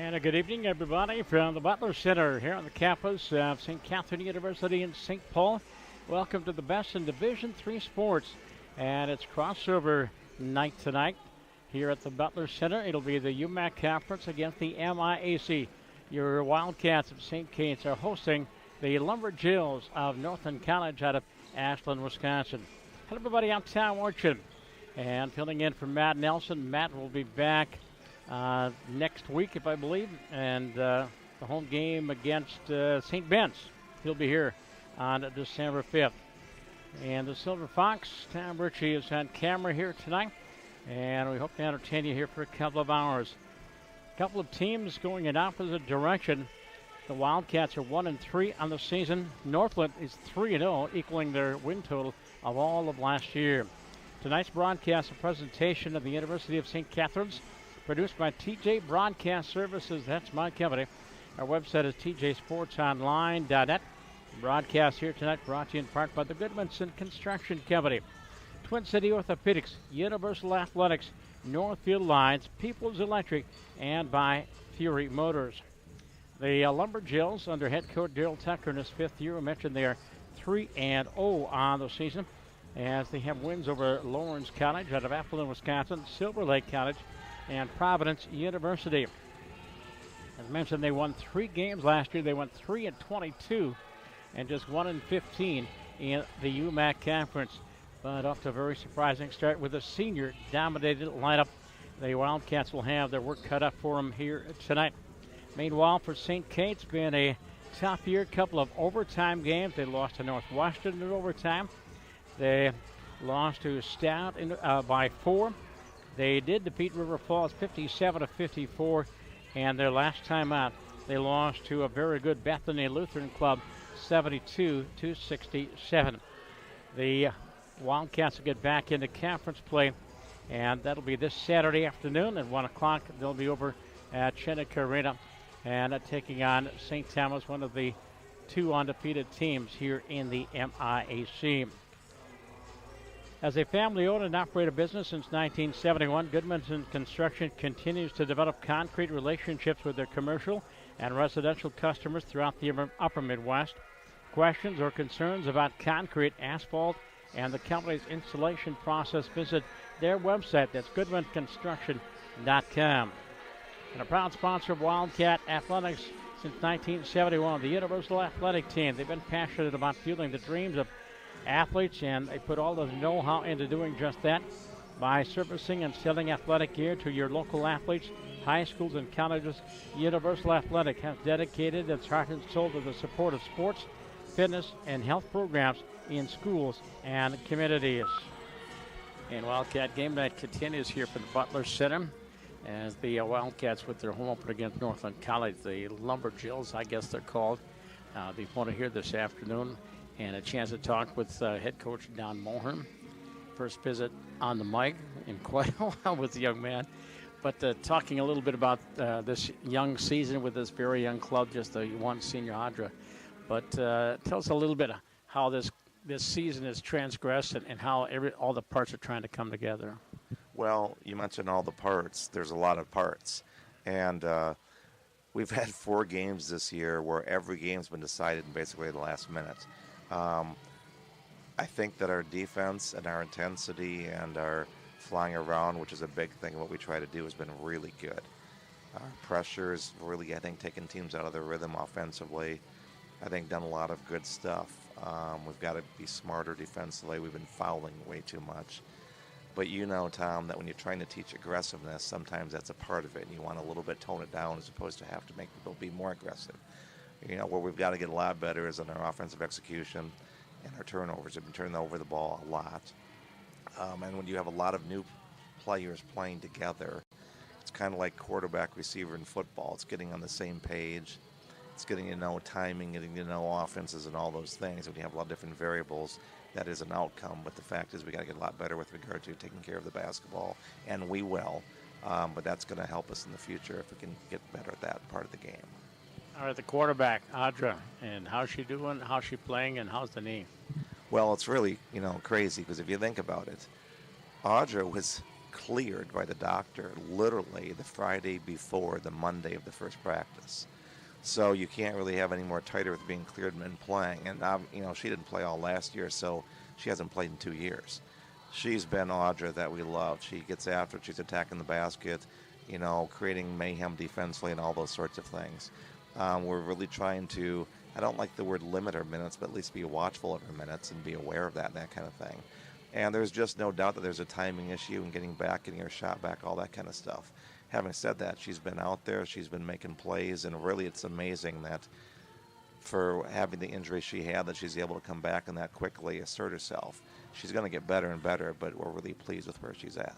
And a good evening, everybody, from the Butler Center here on the campus of St. Catherine University in St. Paul. Welcome to the best in Division III sports. And it's crossover night tonight here at the Butler Center. It'll be the UMAC Conference against the MIAC. Your Wildcats of St. Kate's are hosting the Lumberjills of Northland College out of Ashland, Wisconsin. Hello, everybody. I'm Tom Orchard. And filling in for Matt Nelson. Matt will be back next week, if I believe, and the home game against St. Ben's. He'll be here on December 5th. And the Silver Fox, Tom Ritchie, is on camera here tonight, and we hope to entertain you here for a couple of hours. A couple of teams going in opposite direction. The Wildcats are 1-3 on the season. Northland is 3-0, equaling their win total of all of last year. Tonight's broadcast, a presentation of the University of St. Catherine's, produced by TJ Broadcast Services. That's my company. Our website is tjsportsonline.net. Broadcast here tonight brought to you in part by the Goodmanson Construction Company, Twin City Orthopedics, Universal Athletics, Northfield Lines, People's Electric, and by Fury Motors. The Lumberjills, under head coach Daryl Tucker in his fifth year, I mentioned they are 3-0 on the season, as they have wins over Lawrence College out of Appleton, Wisconsin, Silver Lake College, and Providence University. As mentioned, they won 3 games last year. They went 3-22 and just 1-15 in the UMAC Conference. But off to a very surprising start with a senior-dominated lineup. The Wildcats will have their work cut up for them here tonight. Meanwhile, for St. Kate's, been a tough year. Couple of overtime games. They lost to Northwestern in overtime. They lost to Stout by 4. They did defeat River Falls 57-54, and their last time out, they lost to a very good Bethany Lutheran Club 72-67. The Wildcats will get back into conference play, and that'll be this Saturday afternoon at 1 o'clock. They'll be over at Chinnick Arena and taking on St. Thomas, one of the 2 undefeated teams here in the MIAC. As a family-owned and operated business since 1971, Goodmanson Construction continues to develop concrete relationships with their commercial and residential customers throughout the upper Midwest. Questions or concerns about concrete, asphalt, and the company's installation process, visit their website. That's goodmanconstruction.com. And a proud sponsor of Wildcat Athletics since 1971, the Universal Athletic Team. They've been passionate about fueling the dreams of athletes, and they put all the know-how into doing just that by servicing and selling athletic gear to your local athletes, high schools, and colleges. Universal Athletic has dedicated its heart and soul to the support of sports, fitness, and health programs in schools and communities. And Wildcat game night continues here for the Butler Center as the Wildcats with their home opener against Northland College, the Lumberjills, I guess they're called. They want to hear this afternoon, and a chance to talk with head coach Don Mohern. First visit on the mic in quite a while with the young man. But talking a little bit about this young season with this very young club, just the one senior Audra. But tell us a little bit how this season has transgressed and how all the parts are trying to come together. Well, you mentioned all the parts. There's a lot of parts. And we've had 4 games this year where every game's been decided in basically the last minute. I think that our defense and our intensity and our flying around, which is a big thing, what we try to do, has been really good. Our pressure is really, I think, taking teams out of their rhythm offensively. I think done a lot of good stuff. We've got to be smarter defensively. We've been fouling way too much. But you know, Tom, that when you're trying to teach aggressiveness, sometimes that's a part of it, and you want to a little bit tone it down as opposed to have to make people be more aggressive. You know, where we've got to get a lot better is on our offensive execution and our turnovers. We've been turning over the ball a lot. And when you have a lot of new players playing together, it's kind of like quarterback, receiver in football. It's getting on the same page. It's getting to know timing, getting to know offenses and all those things. When you have a lot of different variables, that is an outcome. But the fact is we got to get a lot better with regard to taking care of the basketball, and we will. But that's going to help us in the future if we can get better at that part of the game. All right, the quarterback, Audra, and how's she doing, how's she playing, and how's the knee? Well, it's really, crazy because if you think about it, Audra was cleared by the doctor literally the Friday before the Monday of the first practice. So you can't really have any more tighter with being cleared and playing. And, she didn't play all last year, so she hasn't played in 2 years. She's been Audra that we love. She gets after it. She's attacking the basket, creating mayhem defensively and all those sorts of things. We're really trying to, I don't like the word limit her minutes, but at least be watchful of her minutes and be aware of that and that kind of thing. And there's just no doubt that there's a timing issue in getting her shot back, all that kind of stuff. Having said that, she's been out there, she's been making plays, and really it's amazing that for having the injury she had, that she's able to come back and that quickly assert herself. She's going to get better and better, but we're really pleased with where she's at.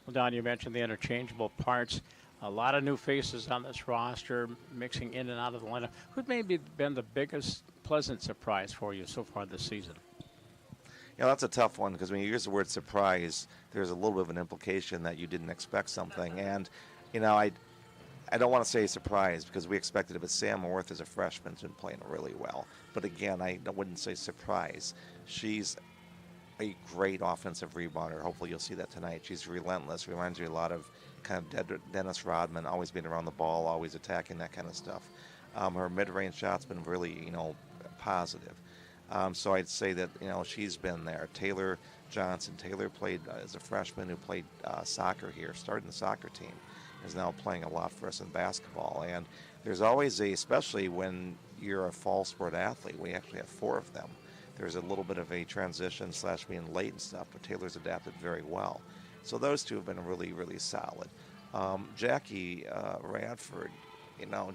Well, Don, you mentioned the interchangeable parts. A lot of new faces on this roster, mixing in and out of the lineup. Who's maybe been the biggest pleasant surprise for you so far this season? That's a tough one because when you use the word surprise, there's a little bit of an implication that you didn't expect something. And, I don't want to say surprise because we expected it, but Sam Worth as a freshman has been playing really well. But again, I wouldn't say surprise. She's a great offensive rebounder. Hopefully you'll see that tonight. She's relentless. Reminds me a lot of kind of Dennis Rodman, always being around the ball, always attacking, that kind of stuff. Her mid-range shot's been really, positive. So I'd say that, she's been there. Taylor Johnson. Taylor played as a freshman who played soccer here, started in the soccer team, is now playing a lot for us in basketball. And there's always especially when you're a fall sport athlete, we actually have 4 of them. There's a little bit of a transition / being late and stuff, but Taylor's adapted very well. So those two have been really, really solid. Jackie Radford,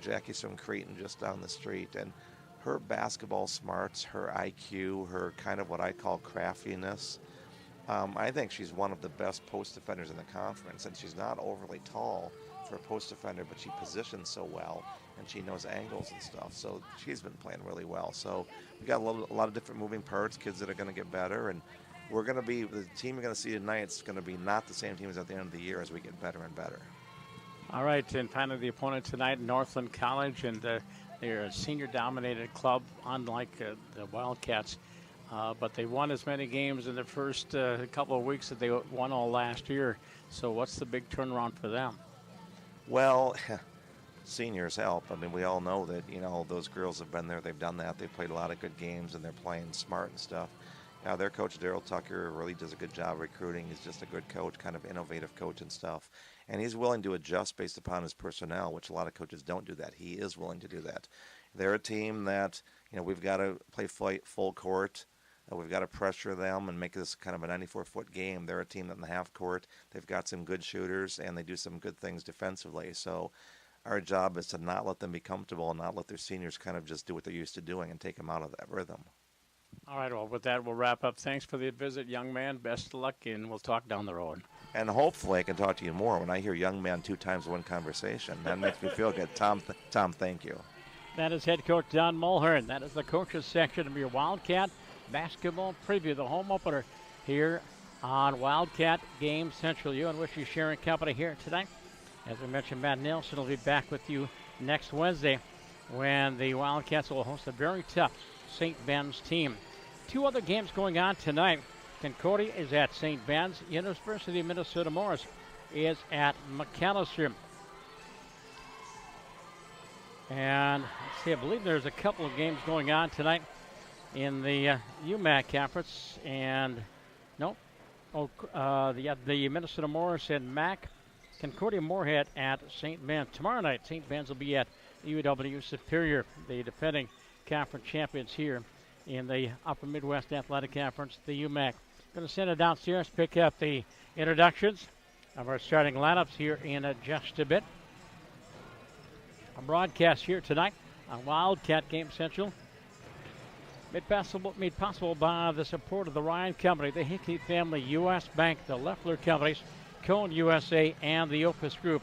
Jackie's from Creighton just down the street, and her basketball smarts, her IQ, her kind of what I call craftiness, I think she's one of the best post defenders in the conference, and she's not overly tall for a post defender, but she positions so well, and she knows angles and stuff, so she's been playing really well. So we got a lot of different moving parts, kids that are going to get better, and the team you're going to see tonight is going to be not the same team as at the end of the year as we get better and better. All right, and finally the opponent tonight, Northland College, and they're a senior-dominated club, unlike the Wildcats. But they won as many games in the first couple of weeks that they won all last year. So what's the big turnaround for them? Well, seniors help. I mean, we all know that, those girls have been there. They've done that. They've played a lot of good games, and they're playing smart and stuff. Their coach, Daryl Tucker, really does a good job recruiting. He's just a good coach, kind of innovative coach and stuff. And he's willing to adjust based upon his personnel, which a lot of coaches don't do that. He is willing to do that. They're a team that, we've got to play full court. We've got to pressure them and make this kind of a 94-foot game. They're a team that in the half court, they've got some good shooters, and they do some good things defensively. So our job is to not let them be comfortable and not let their seniors kind of just do what they're used to doing and take them out of that rhythm. All right, well, with that, we'll wrap up. Thanks for the visit, young man. Best of luck, and we'll talk down the road. And hopefully I can talk to you more when I hear young man 2 times one conversation. That makes me feel good. Tom, thank you. That is head coach Don Mulhern. That is the coaches section of your Wildcat basketball preview, the home opener here on Wildcat Game Central. You and Wishy sharing company here tonight. As we mentioned, Matt Nelson will be back with you next Wednesday when the Wildcats will host a very tough St. Ben's team. 2 other games going on tonight. Concordia is at St. Ben's. University of Minnesota Morris is at McAllister. And let's see, I believe there's a couple of games going on tonight in the UMAC conference. And the Minnesota Morris and MAC. Concordia Moorhead at St. Ben's. Tomorrow night, St. Ben's will be at UW Superior, the defending conference champions here in the Upper Midwest Athletic Conference, the UMAC. Going to send it downstairs, pick up the introductions of our starting lineups here in just a bit. A broadcast here tonight on Wildcat Game Central. Made possible by the support of the Ryan Company, the Hickey Family, U.S. Bank, the Leffler Companies, Cone USA, and the Opus Group.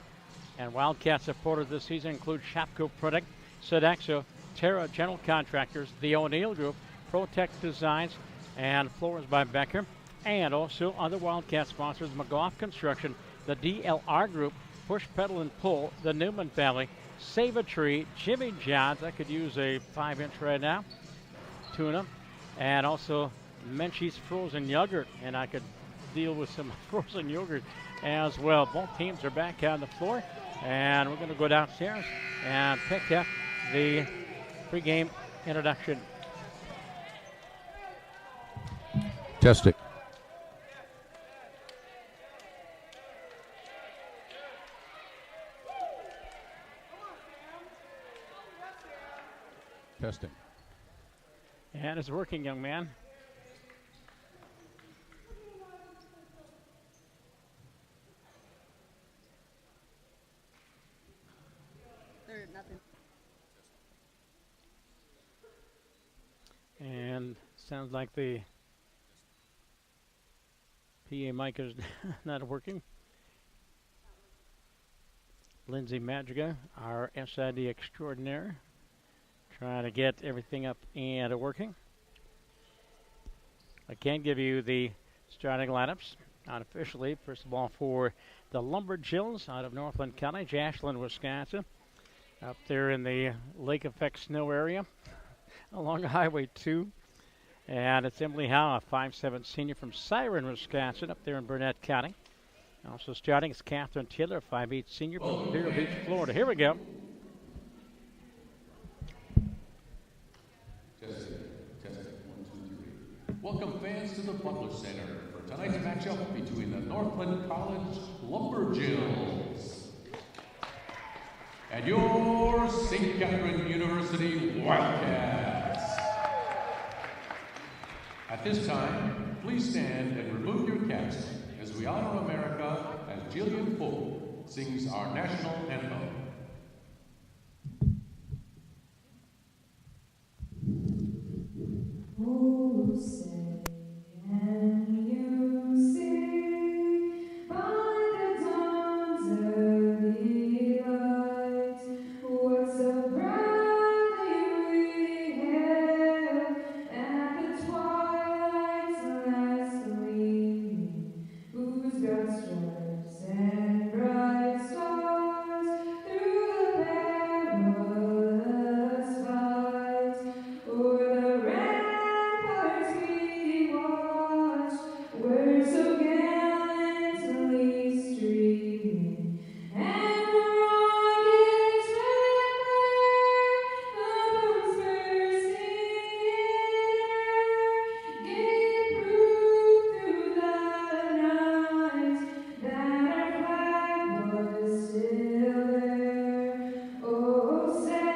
And Wildcat supporters this season include Shopko Printing, Sodexo, Terra General Contractors, the O'Neill Group, Protect Designs, and Floors by Becker. And also other Wildcat sponsors, McGough Construction, the DLR Group, Push Pedal and Pull, the Newman Family, Save a Tree, Jimmy John's, I could use a 5-inch right now, tuna, and also Menchie's Frozen Yogurt, and I could deal with some frozen yogurt as well. Both teams are back on the floor, and we're going to go downstairs and pick up the pregame introduction. Testing. Testing. And it's working, young man. Nothing. And sounds like the PA mic is not working. Lindsay Madriga, our SID extraordinaire, trying to get everything up and working. I can give you the starting lineups unofficially. First of all, for the Lumberjills out of Northland College, Ashland, Wisconsin, up there in the lake effect snow area along Highway 2. And it's Emily Howe, a 5'7" senior from Siren, Wisconsin, up there in Burnett County. Also starting is Catherine Taylor, 5'8" senior from Vero Beach, Florida. Here we go. Testing. 1, 2, 3. Welcome fans to the Butler Center for tonight's matchup between the Northland College Lumberjills and your St. Catherine University Wildcats. At this time, please stand and remove your caps as we honor America as Jillian Folk sings our national anthem. Oh, say, and you see by the dawn's early light what so proudly we hailed at the twilight's last gleaming, whose broad stripes and bright stars through the perilous fight o'er the ramparts we watched were so gallantly streaming, and the rockets red glare, the bombs bursting in air, gave proof through the night that our flag was still there. Oh, say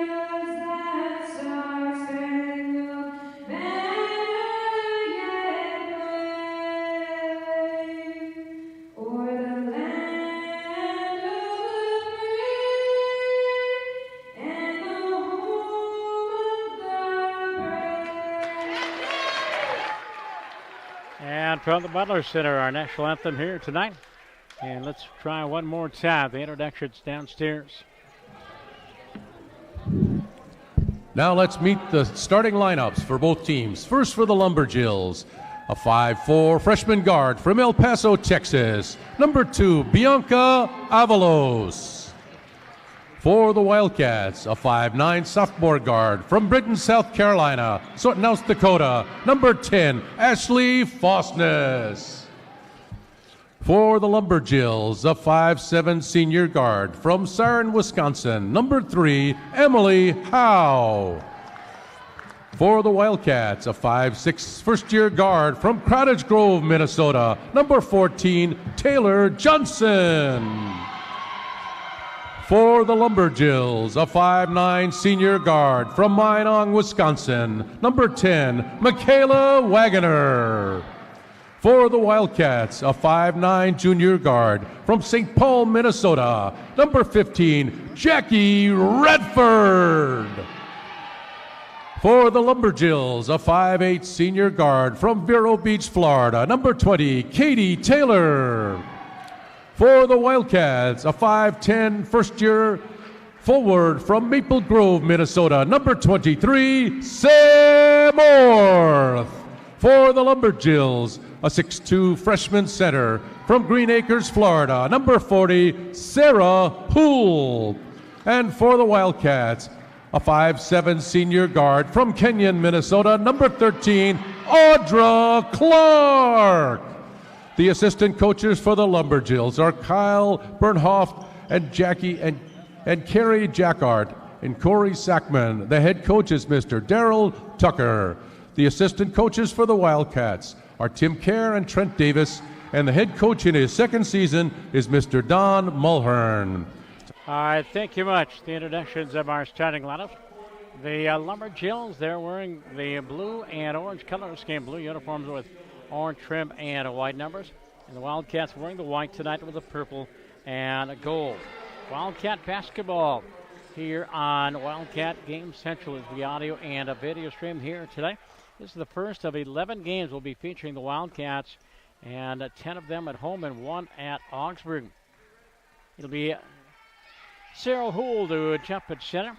does that star-spangled banner yet wave o'er the land of the free and the home of the brave? And from the Butler Center, our national anthem here tonight. And let's try one more time. The introduction's downstairs. Now let's meet the starting lineups for both teams. First for the Lumberjills, a 5'4" freshman guard from El Paso, Texas. Number 2, Bianca Avalos. For the Wildcats, a 5'9" sophomore guard from Britain, South Carolina, North Dakota. Number 10, Ashley Fosness. For the Lumberjills, a 5'7" senior guard from Siren, Wisconsin. Number 3, Emily Howe. For the Wildcats, a 5'6" first-year guard from Cottage Grove, Minnesota. Number 14, Taylor Johnson. For the Lumberjills, a 5'9" senior guard from Minong, Wisconsin. Number 10, Michaela Wagoner. For the Wildcats, a 5'9" junior guard from St. Paul, Minnesota. Number 15, Jackie Redford. For the Lumberjills, a 5'8" senior guard from Vero Beach, Florida. Number 20, Katie Taylor. For the Wildcats, a 5'10" first-year forward from Maple Grove, Minnesota. Number 23, Sam Orth. For the Lumberjills, a 6'2" freshman center from Green Acres, Florida. Number 40, Sarah Poole. And for the Wildcats, a 5'7" senior guard from Kenyon, Minnesota. Number 13, Audra Clark. The assistant coaches for the Lumberjills are Kyle Bernhoff and Jackie and Carrie Jackart and Corey Sackman. The head coach is Mr. Daryl Tucker. The assistant coaches for the Wildcats are Tim Kerr and Trent Davis, and the head coach in his second season is Mr. Don Mulhern. All right, thank you much. The introductions of our starting lineup. The Lumberjills, they're wearing the blue and orange color scheme, blue uniforms with orange trim and white numbers. And the Wildcats wearing the white tonight with the purple and gold. Wildcat basketball here on Wildcat Game Central is the audio and a video stream here today. This is the first of 11 games we'll be featuring the Wildcats, and 10 of them at home and 1 at Augsburg. It'll be Cyril Houle to jump at center.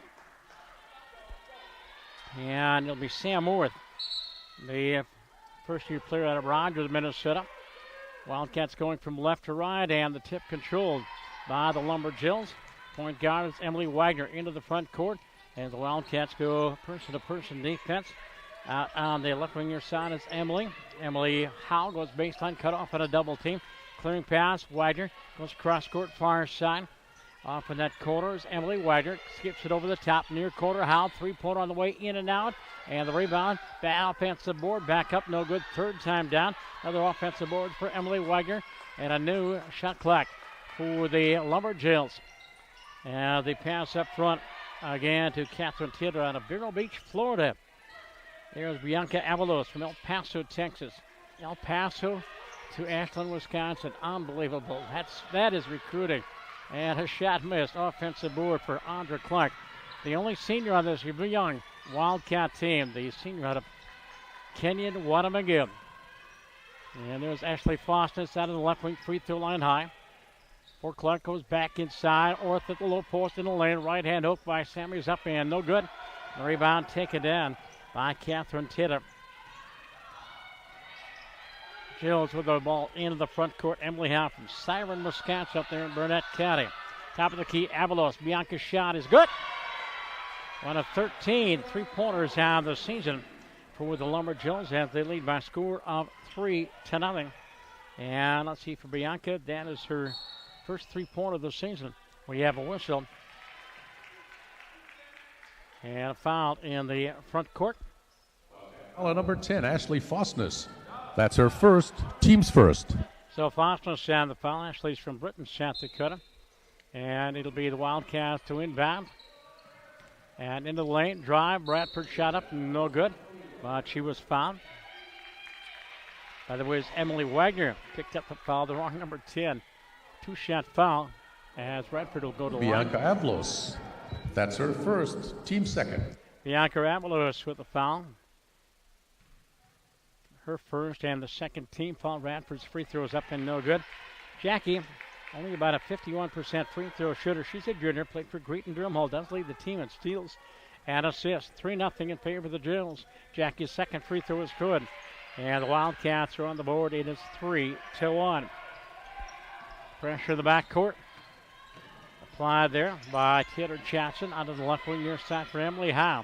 And it'll be Sam Worth, the first-year player out of Rogers, Minnesota. Wildcats going from left to right, and the tip controlled by the Lumberjills. Point guard is Emily Wagner into the front court, and the Wildcats go person-to-person defense. Out on the left wing side is Emily. Emily Howe goes baseline, cut off on a double team. Clearing pass, Wagner goes cross-court far side. Off in that corner is Emily Wagner. Skips it over the top, near quarter. Howe, three-pointer on the way in and out. And the rebound, the offensive board, back up, no good. Third time down. Another offensive board for Emily Wagner. And a new shot clock for the Lumberjills. And the pass up front again to Catherine Tidler out of Vero Beach, Florida. There's Bianca Avalos from El Paso, Texas. El Paso to Ashland, Wisconsin. Unbelievable. That is recruiting. And a shot missed. Offensive board for Andra Clark. The only senior on this young Wildcat team. The senior out of Kenyon Watamagib. And there's Ashley Fostness out of the left wing free throw line high. For Clark goes back inside. Orth at the low post in the lane. Right hand hook by Sammy's up and no good. The rebound taken down by Catherine Tidder. Jills with the ball into the front court. Emily Howe from Siren, Wisconsin, up there in Burnett County. Top of the key, Avalos. Bianca's shot is good. One of 13 three-pointers on the season for the Lumberjills as they lead by a score of 3-0. And let's see, for Bianca, that is her first three-pointer of the season. We have a whistle. And a foul in the front court. Foul number 10, Ashley Fostness. That's her first, team's first. So Fostness on the foul. Ashley's from Britton, South Dakota. And it'll be the Wildcats to inbound. And into the lane, drive. Bradford shot up, no good. But she was fouled. By the way, it's Emily Wagner picked up the foul, the wrong number 10. Two-shot foul as Bradford will go to line. Bianca Avalos. That's her first, team second. Bianca Avalos with the foul. Her first and the second team foul. Radford's free throws up and no good. Jackie, only about a 51% free throw shooter. She's a junior, played for Greeton Drumhall, does lead the team in steals and assists. 3-0 in favor of the Jills. Jackie's second free throw is good. And the Wildcats are on the board. It is 3-1. Pressure in the backcourt. Applied there by Taylor Jackson out of the left wing near side for Emily Howe.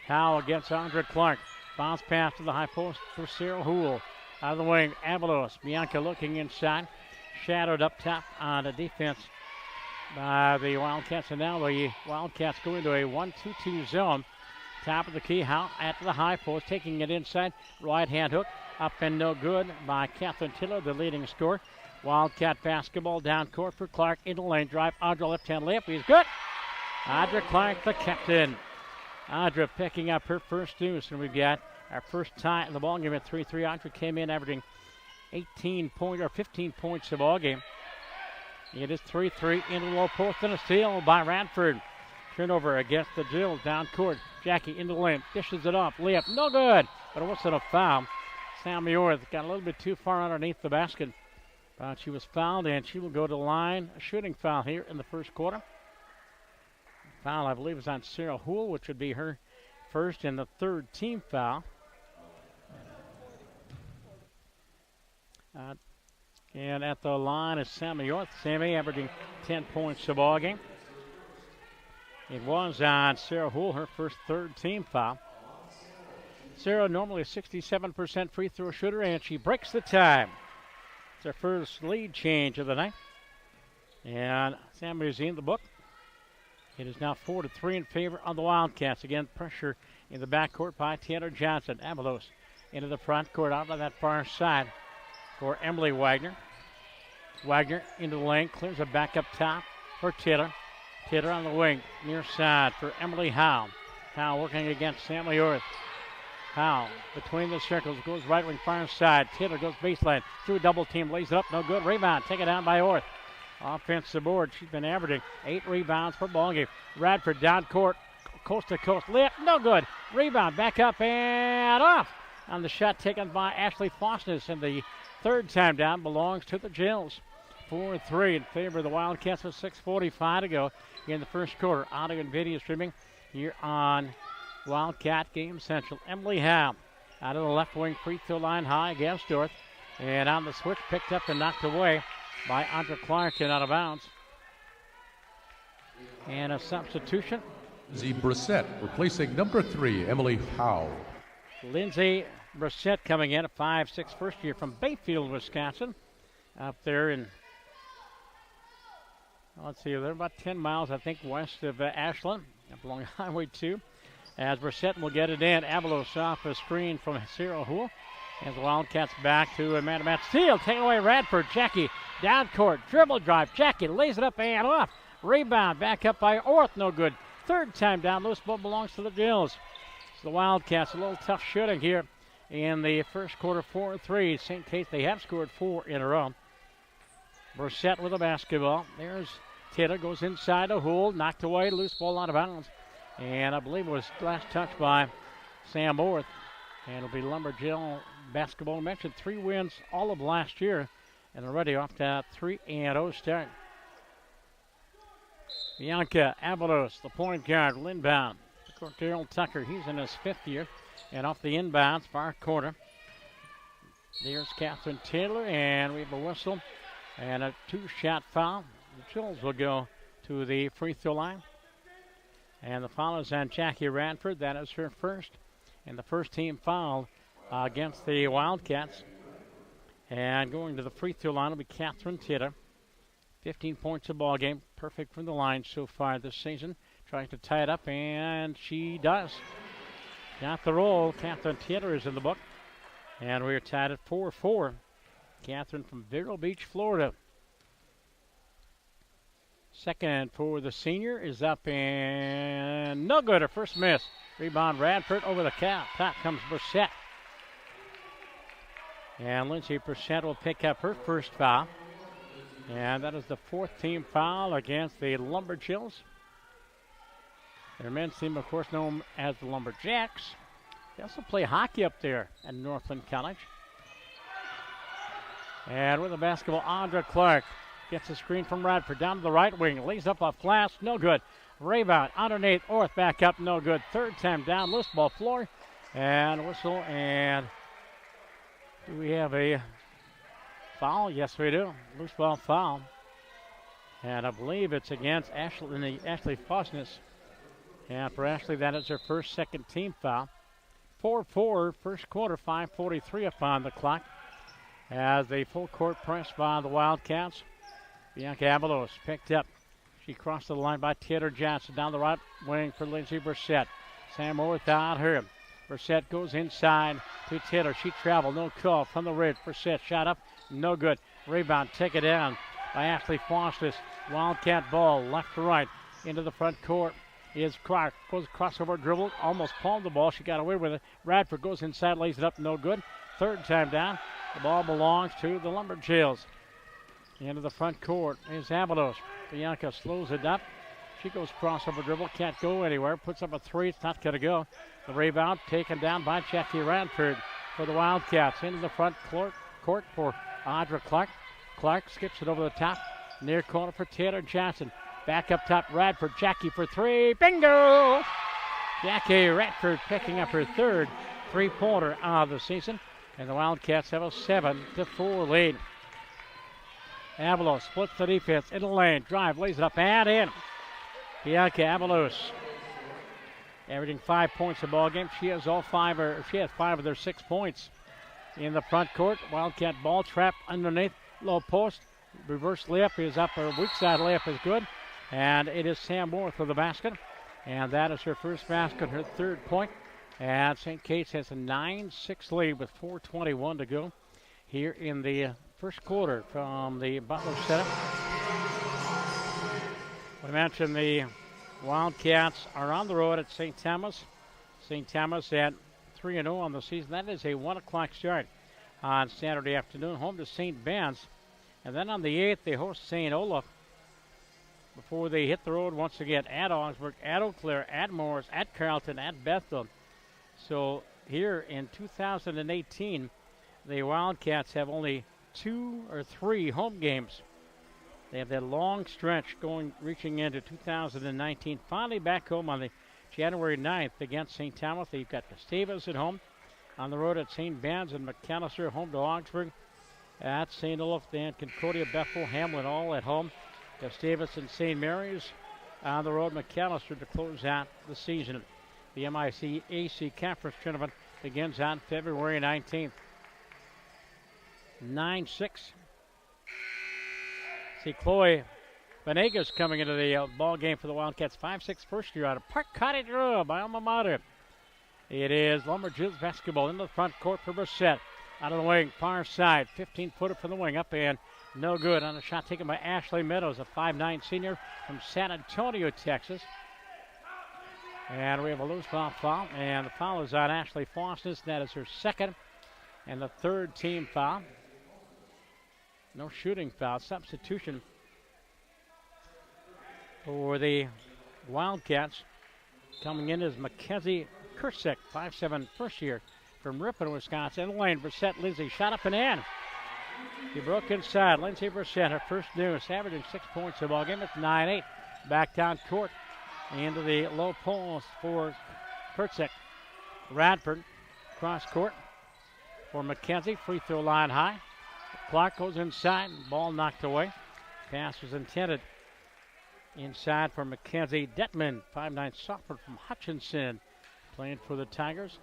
Howe against Andra Clark. Bounce pass to the high post for Cyril Houle. Out of the wing, Avalos. Bianca looking inside. Shadowed up top on the defense by the Wildcats. And now the Wildcats go into a 1-2-2 zone. Top of the key, Howe at the high post, taking it inside. Right hand hook, up and no good by Catherine Tiller, the leading scorer. Wildcat basketball down court for Clark. Into lane drive. Audra left hand layup. He's good. Audra Clark, the captain. Audra picking up her first deuce, and we've got our first tie in the ball game at 3-3. Audra came in averaging 15 points of ball game. It is 3-3 into the low post and a steal by Radford. Turnover against the Jills down court. Jackie into the lane, dishes it off. Layup, no good, but it wasn't a foul. Sammy Orth got a little bit too far underneath the basket. She was fouled, and she will go to the line. A shooting foul here in the first quarter. Foul, I believe, is on Cyril Houle, which would be her first and the third team foul. And at the line is Sammy Orth. Sammy averaging 10 points a ball game. It was on Cyril Houle, her first third team foul. Sarah normally a 67% free throw shooter, and she breaks the time. It's their first lead change of the night. And San Museum, the book. It is now 4-3 in favor of the Wildcats. Again, pressure in the backcourt by Tanner Johnson. Avalos into the front court, out on that far side for Emily Wagner. Wagner into the lane, clears it back up top for Titter. Titter on the wing, near side for Emily Howe. Howe working against Sammy Orth. Howe between the circles, goes right wing far side. Titter goes baseline, through a double team, lays it up, no good. Rebound, taken down by Orth. Offensive board, she's been averaging 8 rebounds per ball game. Radford down court, coast to coast, layup, no good. Rebound, back up and off. On the shot taken by Ashley Fosness, and the third time down belongs to the Jills. 4-3 in favor of the Wildcats with 6:45 to go in the first quarter. Audio and video streaming here on Wildcat Game Central. Emily Howe out of the left wing free throw line high against North. And on the switch, picked up and knocked away by Andra Clarkson out of bounds. And a substitution. Lindsay Brissett replacing number 3, Emily Howe. Lindsay Brissett coming in, a 5'6" first year from Bayfield, Wisconsin. Up there in, let's see, they're about 10 miles, I think, west of Ashland, up along Highway 2. As Brissett will get it in, Avalos off a screen from Sarah Houle. As the Wildcats back to a man-to-man steal, taking away Radford. Jackie down court, dribble drive. Jackie lays it up and off. Rebound back up by Orth, no good. Third time down, loose ball belongs to the Jills. So the Wildcats, a little tough shooting here in the first quarter, 4-3. St. Case, they have scored 4 in a row. Brissett with a basketball. There's Titter, goes inside to Houle, knocked away, loose ball out of bounds. And I believe it was last touched by Sam Orth. And it'll be Lumberjill basketball. I mentioned 3 wins all of last year, and already off to 3-0 start. Bianca Avalos, the point guard, inbound. Daryl Tucker, he's in his 5th year. And off the inbounds, far corner. There's Catherine Taylor, and we have a whistle and a 2-shot foul. The Jills will go to the free throw line. And the foul is on Jackie Radford. That is her first. And the first team foul against the Wildcats. And going to the free throw line will be Catherine Titter. 15 points a ball game. Perfect from the line so far this season. Trying to tie it up, and she does. Got the roll. Catherine Titter is in the book. And we're tied at 4-4. Catherine from Vero Beach, Florida. Second for the senior is up and no good. Her first miss. Rebound Radford over the cap. Top comes Brissett. And Lindsay Brissett will pick up her first foul. And that is the 4th team foul against the Lumberjills. Their men's team, of course, known as the Lumberjacks. They also play hockey up there at Northland College. And with the basketball, Andra Clark gets a screen from Radford down to the right wing. Lays up off glass, no good. Rebound underneath, Orth back up, no good. Third time down, loose ball floor. And whistle, and do we have a foul? Yes, we do. Loose ball foul. And I believe it's against Ashley Fosness. And for Ashley, that is her first second team foul. 4-4, first quarter, 5:43 up on the clock. As a full court press by the Wildcats. Bianca Avalos picked up. She crossed the line by Taylor Johnson. Down the right wing for Lindsay Brissett. Sam Orth out her. Brissett goes inside to Taylor. She traveled, no call from the ridge. Brissett shot up, no good. Rebound, take it down by Ashley Fosness. Wildcat ball, left to right, into the front court. Is Clark, goes crossover dribble, almost palmed the ball. She got away with it. Radford goes inside, lays it up, no good. Third time down. The ball belongs to the Lumberjills. Into the front court is Avalos. Bianca slows it up. She goes crossover dribble, can't go anywhere. Puts up a 3, it's not going to go. The rebound taken down by Jackie Radford for the Wildcats. Into the front court for Audra Clark. Clark skips it over the top. Near corner for Taylor Johnson. Back up top, Radford. Jackie for 3. Bingo! Jackie Radford picking up her third three-pointer of the season. And the Wildcats have a 7-4 lead. Avalos splits the defense in the lane. Drive, lays it up and in. Bianca Avalos averaging 5 points a ball game. She has 5 of their 6 points in the front court. Wildcat ball trap underneath. low post. Reverse layup is up, or weak side layup is good. And it is Sam Moore for the basket. And that is her first basket, her third point. And St. Kate's has a 9-6 lead with 4:21 to go here in the first quarter from the Butler Center. We mentioned the Wildcats are on the road at St. Thomas. St. Thomas at 3-0 on the season. That is a 1 o'clock start on Saturday afternoon. Home to St. Ben's. And then on the 8th, they host St. Olaf before they hit the road once again at Augsburg, at Eau Claire, at Morris, at Carleton, at Bethel. So here in 2018, the Wildcats have only 2 or 3 home games. They have that long stretch reaching into 2019. Finally back home on the January 9th against St. Thomas. They've got Gustavus at home. On the road at St. Ben's and McAllister, home to Augsburg. At St. Olaf, then Concordia, Bethel, Hamlin all at home. Gustavus and St. Mary's on the road. McAllister to close out the season. The MIC AC Conference Tournament begins on February 19th. 9-6. See Chloe Venegas coming into the ball game for the Wildcats. 5'6" first year out of Park Cottage Road by alma mater. It is Lumberjills basketball into the front court for Brissett. Out of the wing, far side, 15-footer from the wing, up and no good on a shot taken by Ashley Meadows, a 5'9" senior from San Antonio, Texas. And we have a loose foul, and the foul is on Ashley Faustus. That is her second and the third team foul. No shooting foul. Substitution for the Wildcats. Coming in is Mackenzie Kursek, 5'7", first year from Ripon, Wisconsin. Lane, Brissett, Lindsay, shot up and in. He broke inside. Lindsay Brissett, her first deuce, averaging 6 points a ball game. It's 9-8. Back down court into the low post for Kursek. Radford, cross court for Mackenzie. Free throw line high. Clark goes inside. Ball knocked away. Pass was intended inside for Mackenzie Detman, 5'9" sophomore from Hutchinson, playing for the Tigers.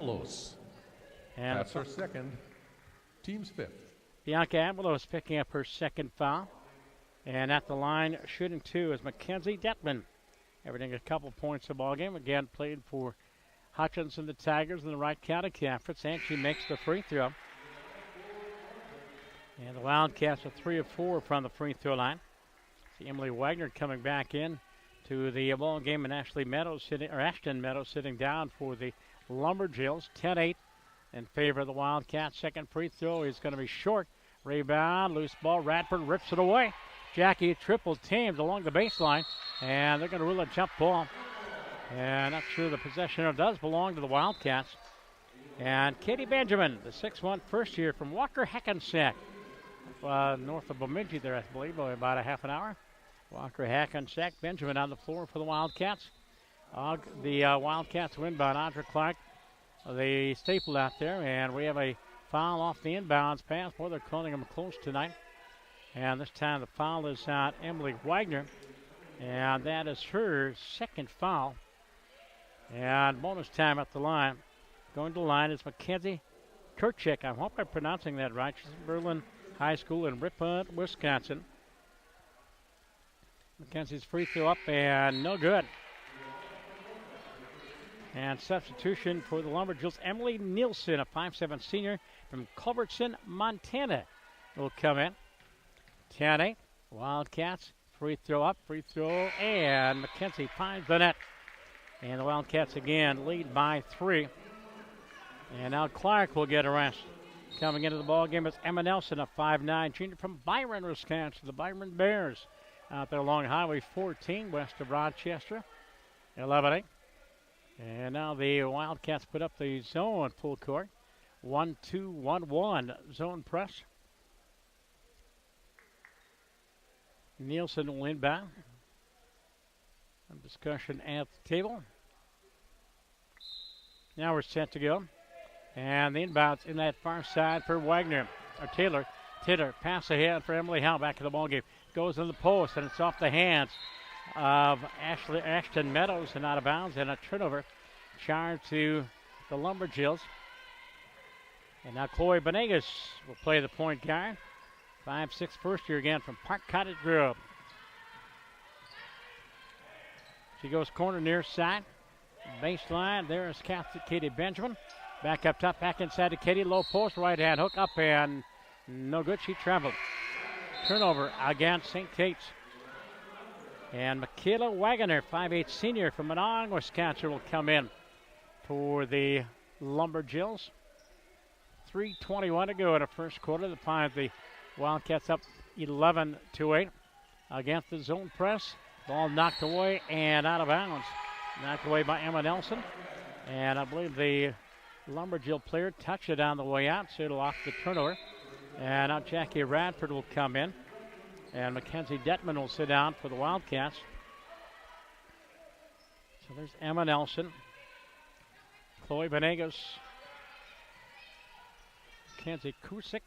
Los. And that's her second. Team's fifth. Bianca Avalos picking up her second foul. And at the line, shooting 2 is Mackenzie Detman. Averaging a couple points a ball game. Again, played for Hutchinson, the Tigers, in the Wright County Conference. And she makes the free throw. And the Wildcats are 3 of 4 from the free throw line. See Emily Wagner coming back in to the ball game, and Ashton Meadows sitting down for the Lumberjills. 10-8 in favor of the Wildcats. Second free throw is going to be short. Rebound, loose ball. Radford rips it away. Jackie triple teamed along the baseline, and they're going to rule a jump ball. And not sure the possession does belong to the Wildcats. And Katie Benjamin, the 6'1" first year from Walker Hackensack, north of Bemidji there, I believe, by about a half an hour. Walker Hackensack, Benjamin on the floor for the Wildcats. The Wildcats win by Audra Clark. They staple out there, and we have a foul off the inbounds pass. Boy, they're calling them close tonight. And this time the foul is on Emily Wagner, and that is her second foul. And bonus time at the line. Going to the line is Mackenzie Kurchik. I hope I'm pronouncing that right. She's at Berlin High School in Ripon, Wisconsin. Mackenzie's free throw up and no good. And substitution for the Lumberjills, Emily Nielsen, a 5'7" senior from Culbertson, Montana, will come in. 10-8. Wildcats, free throw up, free throw, and Mackenzie finds the net. And the Wildcats again lead by 3. And now Clark will get a rest. Coming into the ball game is Emma Nelson, a 5'9" junior from Byron, Wisconsin, the Byron Bears. Out there along Highway 14 west of Rochester. 11-8. And now the Wildcats put up the zone full court. 1-2-1-1 zone press. Nielsen will inbound. Some discussion at the table. Now we're set to go. And the inbounds in that far side for Wagner. Or Taylor. Taylor pass ahead for Emily Howe back in the ball game. Goes in the post, and it's off the hands of Ashton Meadows and out of bounds, and a turnover charge to the Lumberjills. And now Chloe Benegas will play the point guard. 5'6" first year again from Park Cottage Grove. She goes corner near side. Baseline, there is Katie Benjamin. Back up top, back inside to Katie. Low post, right hand hook up and no good. She traveled. Turnover against St. Kate's. And Michaela Wagoner, 5'8" senior from Minong, Wisconsin, will come in for the Lumberjills. 3:21 to go in the first quarter. The Wildcats up 11-8 against the zone press. Ball knocked away and out of bounds. Knocked away by Emma Nelson. And I believe the Lumberjill player touched it on the way out, so it'll off the turnover. And now Jackie Radford will come in. And Mackenzie Detman will sit down for the Wildcats. So there's Emma Nelson. Chloe Venegas. Mackenzie Kurchek,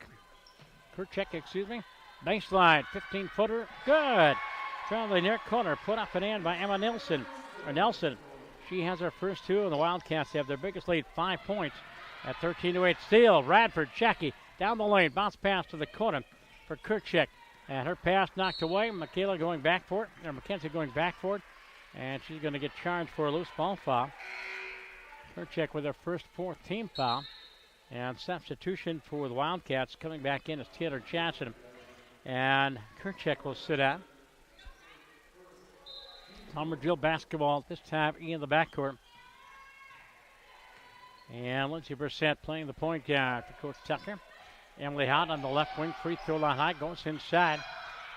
excuse me. Baseline, 15-footer, good. From the near corner, put up and in by Emma Nelson. She has her first two, and the Wildcats have their biggest lead, 5 points at 13-8. Steal, Radford, Jackie, down the lane, bounce pass to the corner for Kurchek. And her pass knocked away. Mackenzie going back for it. And she's going to get charged for a loose ball foul. Kurchek with her first fourth team foul. And substitution for the Wildcats coming back in is Taylor Johnson. And Kurchek will sit out. Lumberjill basketball this time in the backcourt. And Lindsey Brissett playing the point guard for Coach Tucker. Emily Houdt on the left wing, free throw line high, goes inside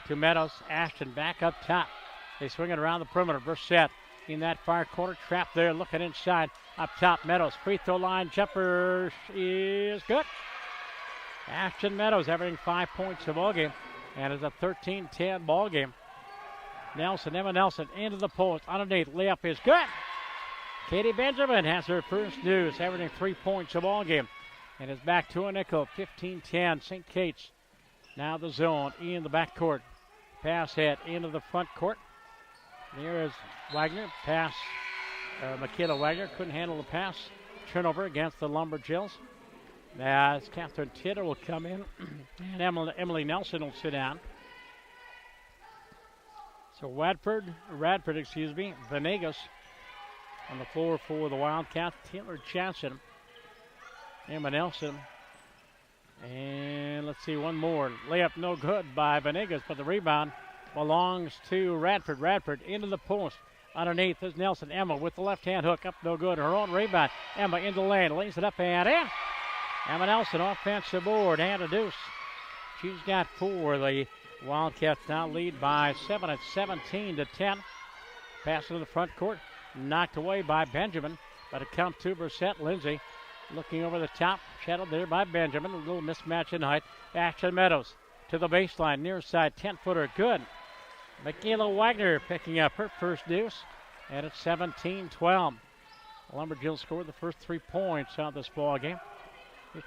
to Meadows. Ashton back up top. They swing it around the perimeter. Brissett in that far corner, trapped there, looking inside. Up top, Meadows, free throw line, jumper is good. Ashton Meadows averaging 5 points a ball game, and it's a 13-10 ball game. Emma Nelson into the post, underneath, layup is good. Katie Benjamin has her first deuce, averaging 3 points a ball game. And it's back to a nickel, 15-10, St. Kate's. Now the zone in the backcourt. Pass head into the front court. There is Wagner. Pass, Michaela Wagner couldn't handle the pass. Turnover against the Lumberjills. As Catherine Titter will come in, and Emily Nelson will sit down. So Radford, Venegas on the floor for the Wildcats. Taylor Johnson. Emma Nelson. And let's see, one more. Layup no good by Venegas, but the rebound belongs to Radford. Radford into the post. Underneath is Nelson. Emma with the left-hand hook. Up no good. Her own rebound. Emma in the lane. Lays it up and in. Emma Nelson offensive board and a deuce. She's got 4. The Wildcats now lead by 7 at 17-10. Pass into the front court. Knocked away by Benjamin. But it comes to Brissett. Lindsay looking over the top, shadowed there by Benjamin. A little mismatch in height. Ashton Meadows to the baseline, near side, 10-footer, good. Michaela Wagner picking up her first deuce, and it's 17-12. Lumberjill scored the first 3 points out of this ball game.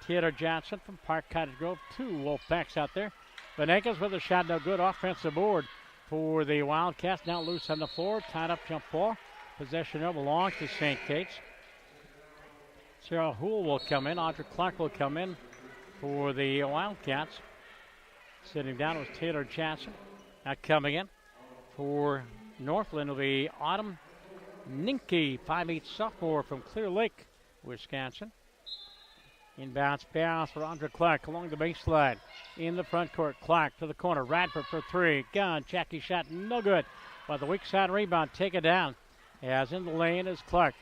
Taylor Johnson from Park Cottage Grove, 2 Wolfpacks out there. Venegas with a shot, no good. Offensive board for the Wildcats. Now loose on the floor, tied up jump ball. Possession now belongs to St. Kate's. Sarah Houle will come in. Audra Clark will come in for the Wildcats. Sitting down was Taylor Johnson. Now coming in for Northland will be Autumn Ninke, 5'8" sophomore from Clear Lake, Wisconsin. Inbounds pass for Audra Clark along the baseline. In the front court, Clark to the corner. Radford for 3. Gun. Jackie shot no good. But the weak side rebound taken down. As in the lane is Clark.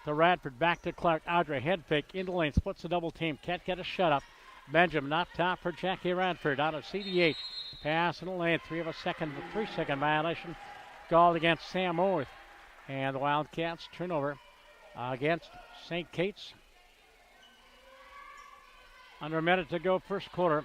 To Radford, back to Clark. Audra head fake into lane, splits the double team. Can't get a shut up. Benjamin up top for Jackie Radford out of CDH. Pass in the lane, 3-second violation. Called against Sam Orth. And the Wildcats turnover against St. Kate's. Under a minute to go, first quarter.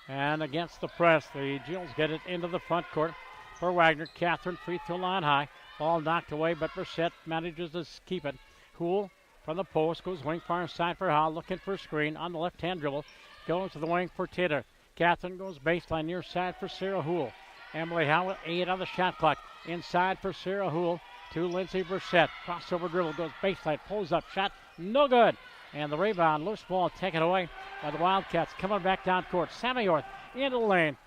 And against the press, the Jills get it into the front court for Wagner. Catherine, free throw line high. Ball knocked away, but Brissett manages to keep it. Houle from the post, goes wing far side for Howell, looking for a screen on the left-hand dribble. Goes to the wing for Taylor. Catherine goes baseline near side for Sarah Houle. Emily Howell, 8 on the shot clock. Inside for Sarah Houle to Lindsay Brissett. Crossover dribble, goes baseline, pulls up, shot, no good. And the rebound, loose ball taken away by the Wildcats. Coming back down court, Sammy Orth into the lane.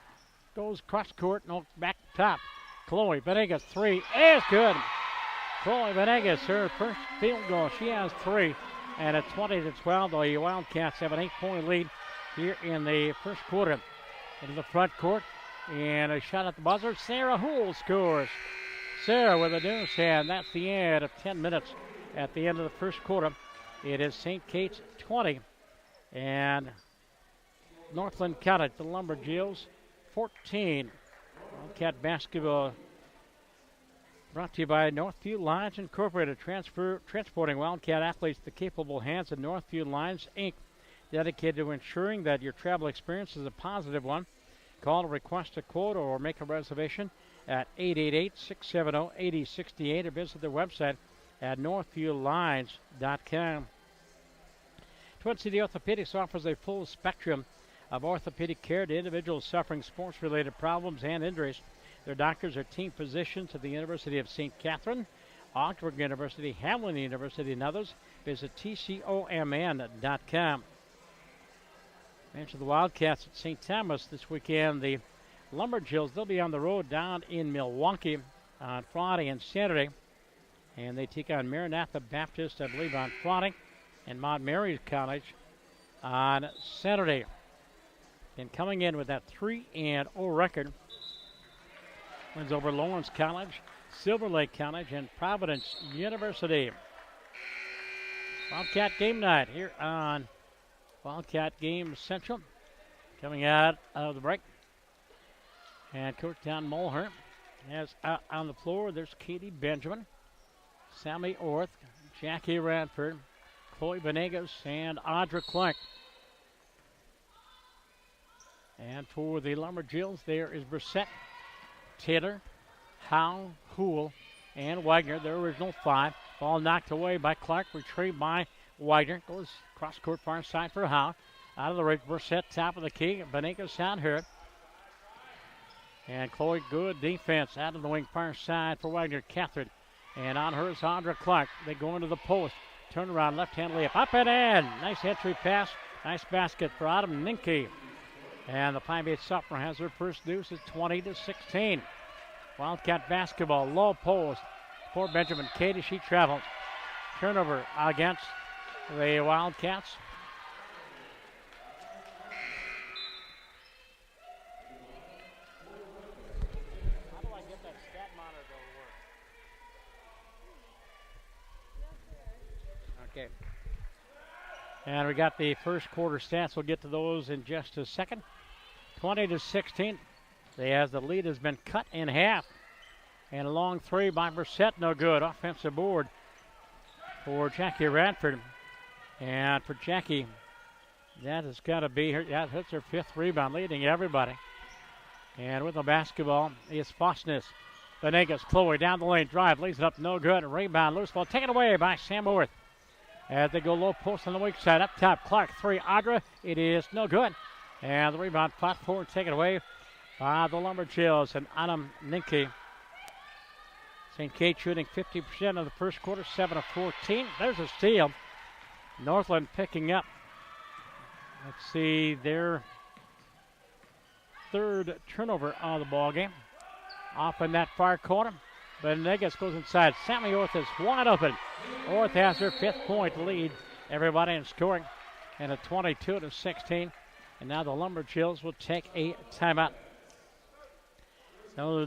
goes cross court, no, back top. Chloe Venegas, three is good. Chloe Venegas, her first field goal. She has three. And at 20-12, the Wildcats have an 8-point lead here in the first quarter. Into the front court, and a shot at the buzzer. Sarah Houle scores. Sarah with a deuce, and that's the end of 10 minutes at the end of the first quarter. It is St. Kate's 20 and Northland College, the Lumberjills 14. Wildcat basketball brought to you by Northview Lines Incorporated, transporting Wildcat athletes to capable hands of Northview Lines, Inc., dedicated to ensuring that your travel experience is a positive one. Call to request a quote or make a reservation at 888-670-8068 or visit their website at northviewlines.com. Twin City Orthopedics offers a full spectrum of orthopedic care to individuals suffering sports-related problems and injuries. Their doctors are team physicians at the University of St. Catherine, Augsburg University, Hamlin University, and others. Visit tcomn.com. Mention the Wildcats at St. Thomas this weekend. The Lumberjills, they'll be on the road down in Milwaukee on Friday and Saturday. And they take on Maranatha Baptist, I believe, on Friday, and Mount Mary's College on Saturday. And coming in with that 3-0 record, wins over Lawrence College, Silver Lake College, and Providence University. Wildcat game night here on Wildcat Game Central. Coming out of the break. And Coach Don Mulhern has out on the floor. There's Katie Benjamin, Sammy Orth, Jackie Radford, Chloe Venegas, and Audra Clark. And for the Lumberjills, there is Brissett, Taylor, Howe, Houle, and Wagner, their original five. Ball knocked away by Clark, retrieved by Wagner. Goes cross court far side for Howe. Out of the rig, Brissett, top of the key. Venegas on her. And Chloe, good defense out of the wing far side for Wagner. Catherine. And on her is Audra Clark. They go into the post. Turn around, left-hand layup. Up and in. Nice entry pass. Nice basket for Autumn Ninke. And the 5'8" sophomore has her first deuce at 20-16. Wildcat basketball, low post for Benjamin. Katie, she travels. Turnover against the Wildcats. How do I get that stat monitor to work? Okay. And we got the first quarter stats. We'll get to those in just a second. 20-16. As the lead has been cut in half. And a long three by Brissett, no good. Offensive board for Jackie Radford. And for Jackie, that has got to be her. That hits her fifth rebound, leading everybody. And with the basketball is Fosness. Venegas, Chloe down the lane, drive, leads it up, no good. Rebound, loose ball, taken away by Sam Orth. As they go low post on the weak side, up top, Clark, three, Audra, it is no good. And the rebound fought forward, taken away by the Lumberjills and Autumn Ninke. St. Kate shooting 50% of the first quarter, 7 of 14. There's a steal. Northland picking up. Let's see, their third turnover of the ball game. Off in that far corner. Venegas goes inside. Sammy Orth is wide open. Orth has her fifth point lead. Everybody in scoring. And a 22-16. And now the Lumberjills will take a timeout. Now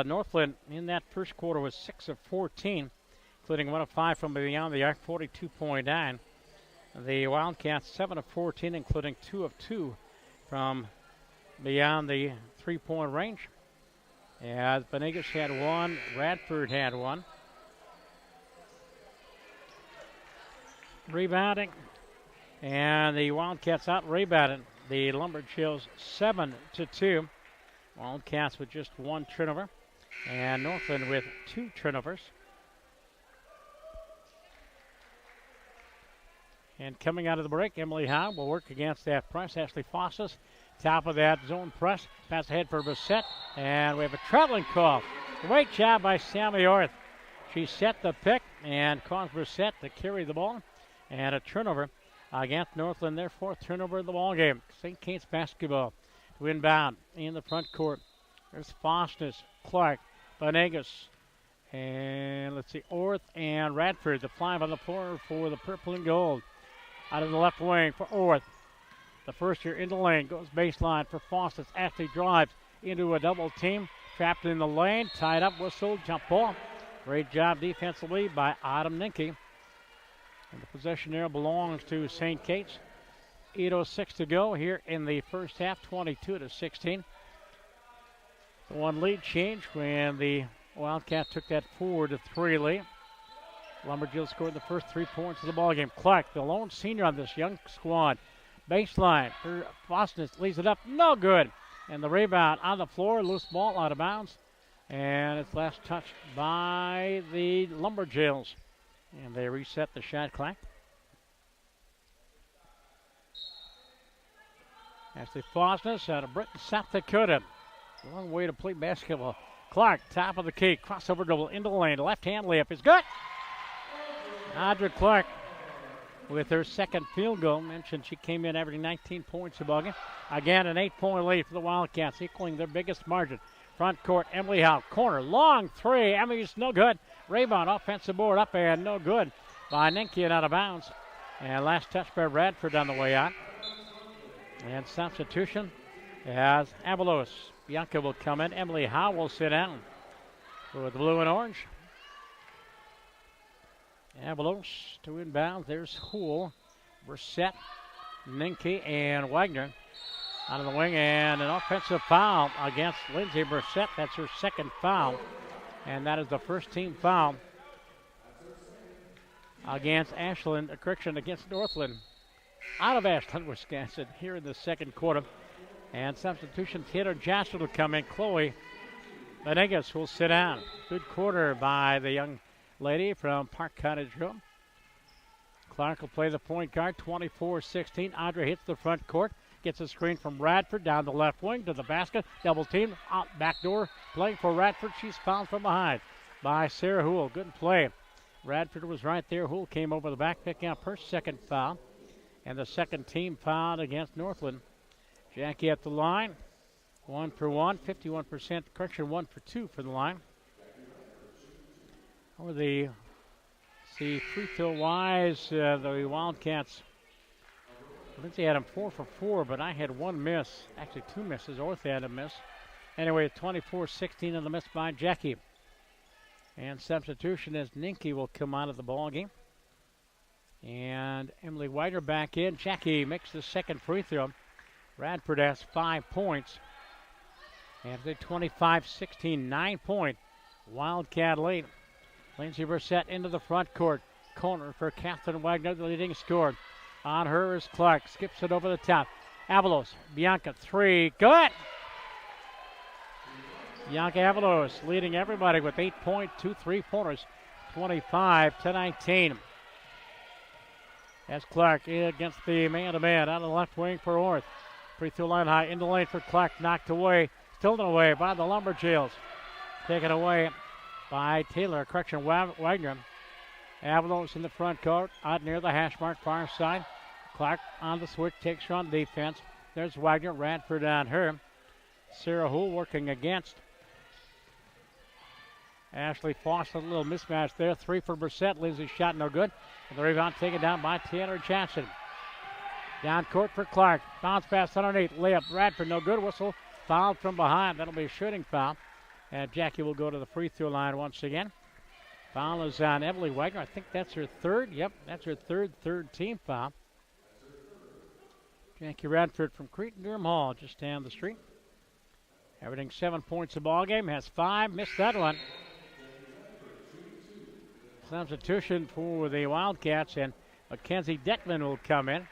Northland in that first quarter was 6 of 14, including 1 of 5 from beyond the arc, 42.9. The Wildcats 7 of 14, including 2 of 2 from beyond the three-point range. As Venegas had one, Radford had one. Rebounding, and the Wildcats out rebounded the Lumberjills 7-2. Wildcats with just one turnover, and Northland with 2 turnovers. And coming out of the break, Emily Howe will work against that press. Ashley Fosses, top of that zone press. Pass ahead for Brissett, and we have a traveling call. Great job by Sammy Orth. She set the pick and caused Brissett to carry the ball. And a turnover against Northland, their 4th turnover of the ball game. St. Kate's basketball. to inbound in the front court. There's Fosness, Clark, Venegas, and let's see, Orth and Radford, the 5 on the floor for the purple and gold. Out of the left wing for Orth. The first year in the lane, goes baseline for Fosness. Ashley drives into a double team, trapped in the lane, tied up, whistle, jump ball. Great job defensively by Autumn Ninke. And the possession there belongs to St. Kate's. 8:06 to go here in the first half, 22-16. The one lead change when the Wildcat took that 4-3 lead. Lumberjills scored the first 3 points of the ballgame. Clark, the lone senior on this young squad. Baseline for Fosness, leaves it up, no good. And the rebound on the floor, loose ball out of bounds. And it's last touched by the Lumberjills. And they reset the shot clock. Ashley Fosness out of Britain, South Dakota. Long way to play basketball. Clark, top of the key, crossover dribble into the lane. Left-hand layup is good. Audra Clark with her second field goal. Mentioned she came in averaging 19 points a ball game. Again, an 8-point lead for the Wildcats, equaling their biggest margin. Front court, Emily Howe. Corner, long three. Emmy's no good. Rebound, offensive board up and no good by Ninke and out of bounds. And last touch by Radford on the way out. And substitution as Avalos. Bianca will come in. Emily Howe will sit down with the blue and orange. Avalos to inbound. There's Houle, Brissett, Ninke, and Wagner. Out of the wing, and an offensive foul against Lindsay Brissett. That's her second foul, and that is the first team foul against against Northland. Out of Ashland, Wisconsin, here in the second quarter. And substitution, Taylor Johnson will come in. Chloe Venegas will sit down. Good quarter by the young lady from Park Cottage Home. Clark will play the point guard, 24-16. Audra hits the front court, gets a screen from Radford down the left wing to the basket. Double team, out back door, playing for Radford. She's fouled from behind by Sarah Houle. Good play. Radford was right there. Houle came over the back, picking up her second foul. And the second team fouled against Northland. Jackie at the line, 1 for 1, 51%, correction, 1 for 2 for the line. Over the free throw wise, the Wildcats, Lindsay had him 4 for 4, but I had one miss, actually 2 misses. Orth had a miss. Anyway, 24-16 on the miss by Jackie. And substitution as Ninke will come out of the ball game. And Emily Whiter back in. Jackie makes the second free throw. Radford has 5 points. And it's a 25-16, 9-point Wildcat lead. Lindsay Brissett into the front court. Corner for Catherine Wagner, the leading scorer. On her is Clark. Skips it over the top. Avalos, Bianca, 3. Good! Bianca Avalos leading everybody with 8 points, 2 3-pointers. 25-19. As Clark against the man-to-man out of the left wing for Orth. Free throw line high in the lane for Clark, knocked away, stolen away by the Lumberjills. Taken away by Taylor, correction, Wagner. Avalos in the front court, out near the hash mark, far side. Clark on the switch, takes her on defense. There's Wagner, Radford on her. Sarah Houle working against Ashley Foster, a little mismatch there. 3 for Brissett, Lindsay shot no good. And the rebound taken down by Taylor Johnson. Down court for Clark. Bounce pass underneath. Layup. Radford no good. Whistle. Fouled from behind. That'll be a shooting foul. And Jackie will go to the free throw line once again. Foul is on Emily Wagner. I think that's her third. Yep, that's her third team foul. Jackie Radford from Cretin-Durham Hall, just down the street. Averaging 7 points a ball game. Has 5. Missed that one. Substitution for the Wildcats, and Mackenzie Deckman will come in.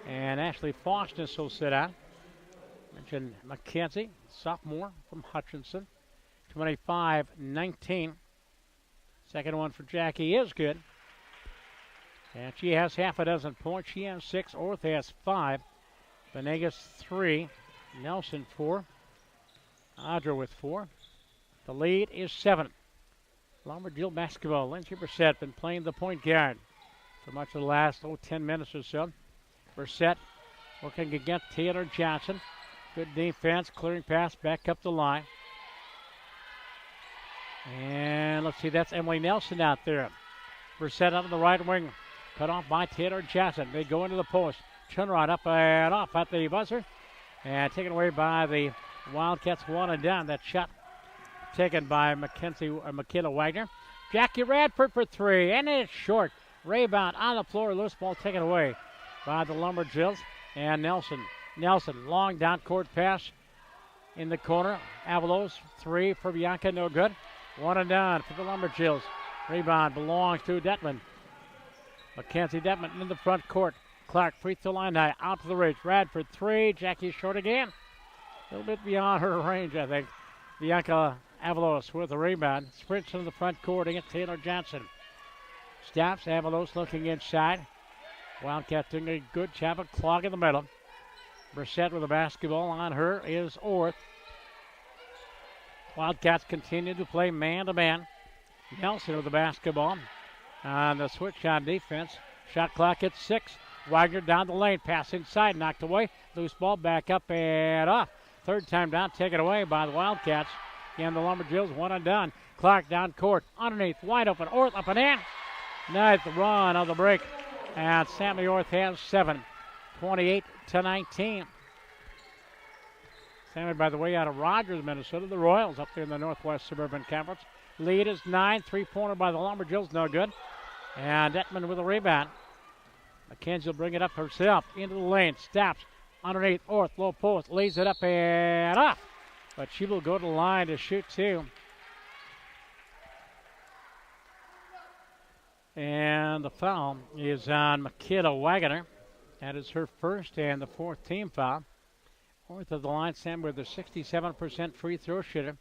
And Ashley Foster will sit out. Mentioned Mackenzie, sophomore from Hutchinson. 25-19. Second one for Jackie is good. And she has half a dozen points. She has 6. Orth has 5. Venegas 3. Nelson 4. Audra with 4. The lead is 7. Lumberjill basketball. Lindsay Brissett been playing the point guard for much of the last 10 minutes or so. Brissett working against Taylor Johnson. Good defense, clearing pass back up the line. And let's see, that's Emily Nelson out there. Brissett out of the right wing. Cut off by Taylor Johnson. They go into the post. Turn right up and off at the buzzer. And taken away by the Wildcats. One and down. That shot taken by Michaela Wagner. Jackie Radford for three. And it's short. Rebound on the floor. Loose ball taken away by the Lumberjills. And Nelson, long down court pass in the corner. Avalos, three for Bianca, no good. One and down for the Lumberjills. Rebound belongs to Detman. Mackenzie Detman in the front court. Clark, free throw line high, out to the ridge. Radford, three. Jackie short again. A little bit beyond her range, I think. Bianca Avalos with a rebound. Sprints into the front court against Taylor Johnson. Stops, Avalos looking inside. Wildcat doing a good job of clogging the middle. Brissett with the basketball on her is Orth. Wildcats continue to play man-to-man. Nelson with the basketball on the switch on defense. Shot clock at 6. Wagner down the lane. Pass inside. Knocked away. Loose ball back up and off. Third time down. Taken away by the Wildcats. And the Lumberjills one and done. Clark down court. Underneath. Wide open. Orth up and in. Nice run on the break. And Sammy Orth has 7. 28-19. Sammy, by the way, out of Rogers, Minnesota. The Royals up there in the Northwest Suburban Conference. Lead is 9. Three-pointer by the Lumberjills. No good. And Detman with a rebound. McKenzie will bring it up herself. Into the lane. Stops. Underneath. Orth. Low post. Lays it up and off. But she will go to the line to shoot two. And the foul is on Michaela Wagner. That is her first and the fourth team foul. Orth of the line, Sam with a 67% free throw shooter.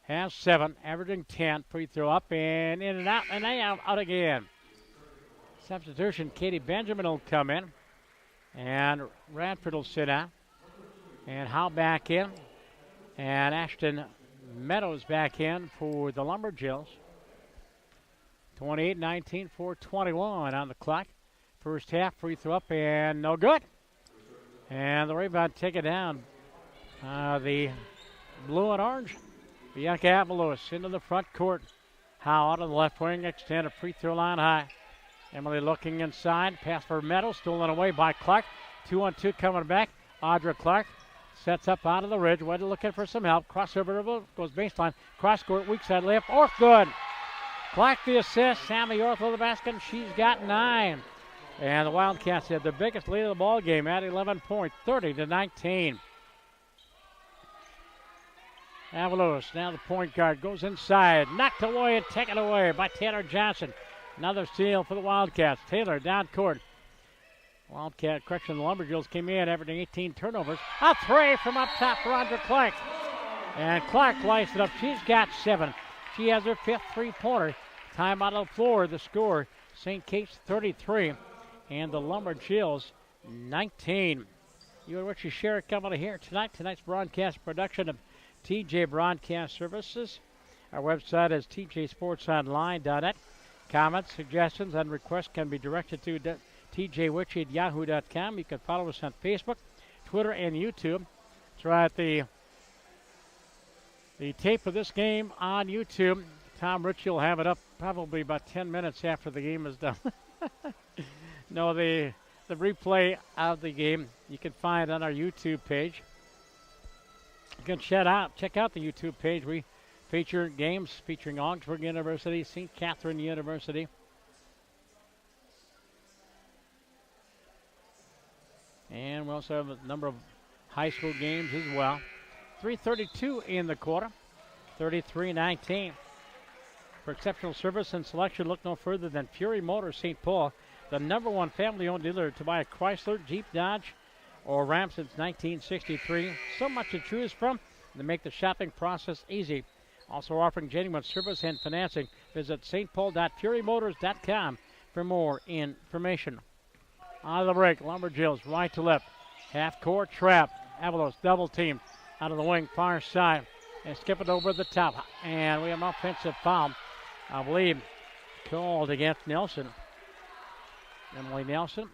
Has 7, averaging 10. Free throw up and in and out again. Substitution, Katie Benjamin will come in. And Radford will sit out. And Howe back in. And Ashton Meadows back in for the Lumberjills. 28-19, 4:21 on the clock. First half, free throw up and no good. And the rebound taken down. The blue and orange. Bianca Avalos into the front court. Howe out of the left wing, extended free throw line high. Emily looking inside. Pass for Meadows, stolen away by Clark. 2-on-2 coming back. Audra Clark sets up out of the ridge. Wade looking for some help. Crossover goes baseline. Cross court, weak side layup. Orth good. Clark the assist. Sammy Orth with the basket. She's got 9. And the Wildcats had the biggest lead of the ball game at 11 points, 30-19. Avalos, now the point guard, goes inside. Knocked away and taken away by Taylor Johnson. Another steal for the Wildcats. Taylor down court. The Lumberjills came in averaging 18 turnovers. A three from up top for Audra Clark. And Clark lights it up. She's got 7. She has her 5th three-pointer. Time out of the floor, the score, St. Kate's 33 and the Lumberjills 19. You and Richie Sherrick coming here tonight. Tonight's broadcast production of TJ Broadcast Services. Our website is tjsportsonline.net. Comments, suggestions, and requests can be directed to tjwitchy@yahoo.com. You can follow us on Facebook, Twitter, and YouTube. That's right, the tape of this game on YouTube. Tom Ritchie will have it up probably about 10 minutes after the game is done. No, the replay of the game you can find on our YouTube page. You can check out the YouTube page. We feature games featuring Augsburg University, St. Catherine University. And we also have a number of high school games as well. 3:32 in the quarter, 33-19. For exceptional service and selection, look no further than Fury Motors St. Paul, the #1 family-owned dealer to buy a Chrysler, Jeep, Dodge, or Ram since 1963. So much to choose from to make the shopping process easy. Also offering genuine service and financing. Visit stpaul.furymotors.com for more information. On the break, Lumberjills right to left. Half-court trap. Avalos double team out of the wing, far side. And skip it over the top. And we have an offensive foul, I believe, called against Nelson. Emily Nelson.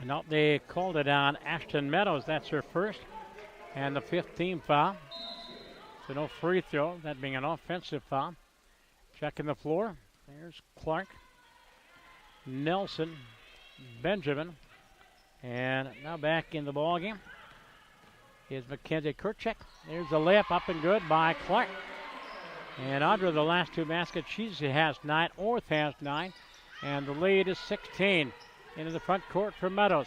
No, they called it on Ashton Meadows. That's her first. And the 5th team foul. So no free throw, that being an offensive foul. Checking the floor. There's Clark, Nelson, Benjamin. And now back in the ballgame is Mackenzie Kurchek. There's a layup up and good by Clark. And under the last 2 baskets, she has 9. Orth has 9. And the lead is 16. Into the front court for Meadows.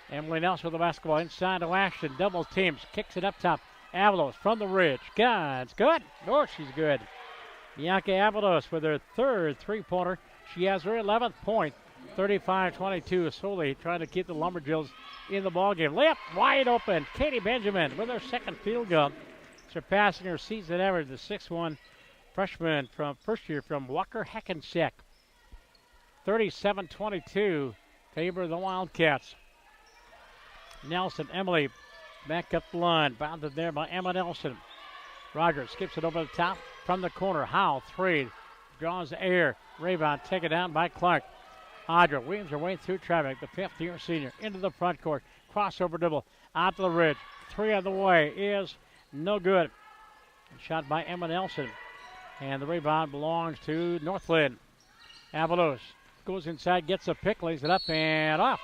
Emily Nelson with the basketball inside to Ashton. Double teams. Kicks it up top. Avalos from the ridge. God's good. Oh, she's good. Bianca Avalos with her 3rd three-pointer. She has her 11th point. 35-22. Solely trying to keep the Lumberjills in the ballgame. Layup wide open. Katie Benjamin with her 2nd field goal. Surpassing her season average. The 6'1" freshman from first year from Walker Hackensack. 37-22. Favor of the Wildcats. Nelson, Emily, back up the line. Bounded there by Emma Nelson. Rogers skips it over the top from the corner. Howe, 3. Draws the air. Rebound taken down by Clark. Audra weaves her way through traffic. The 5th-year senior into the front court. Crossover dribble out to the ridge. 3 on the way is no good. Shot by Emma Nelson. And the rebound belongs to Northland. Avalos goes inside, gets a pick, lays it up and off.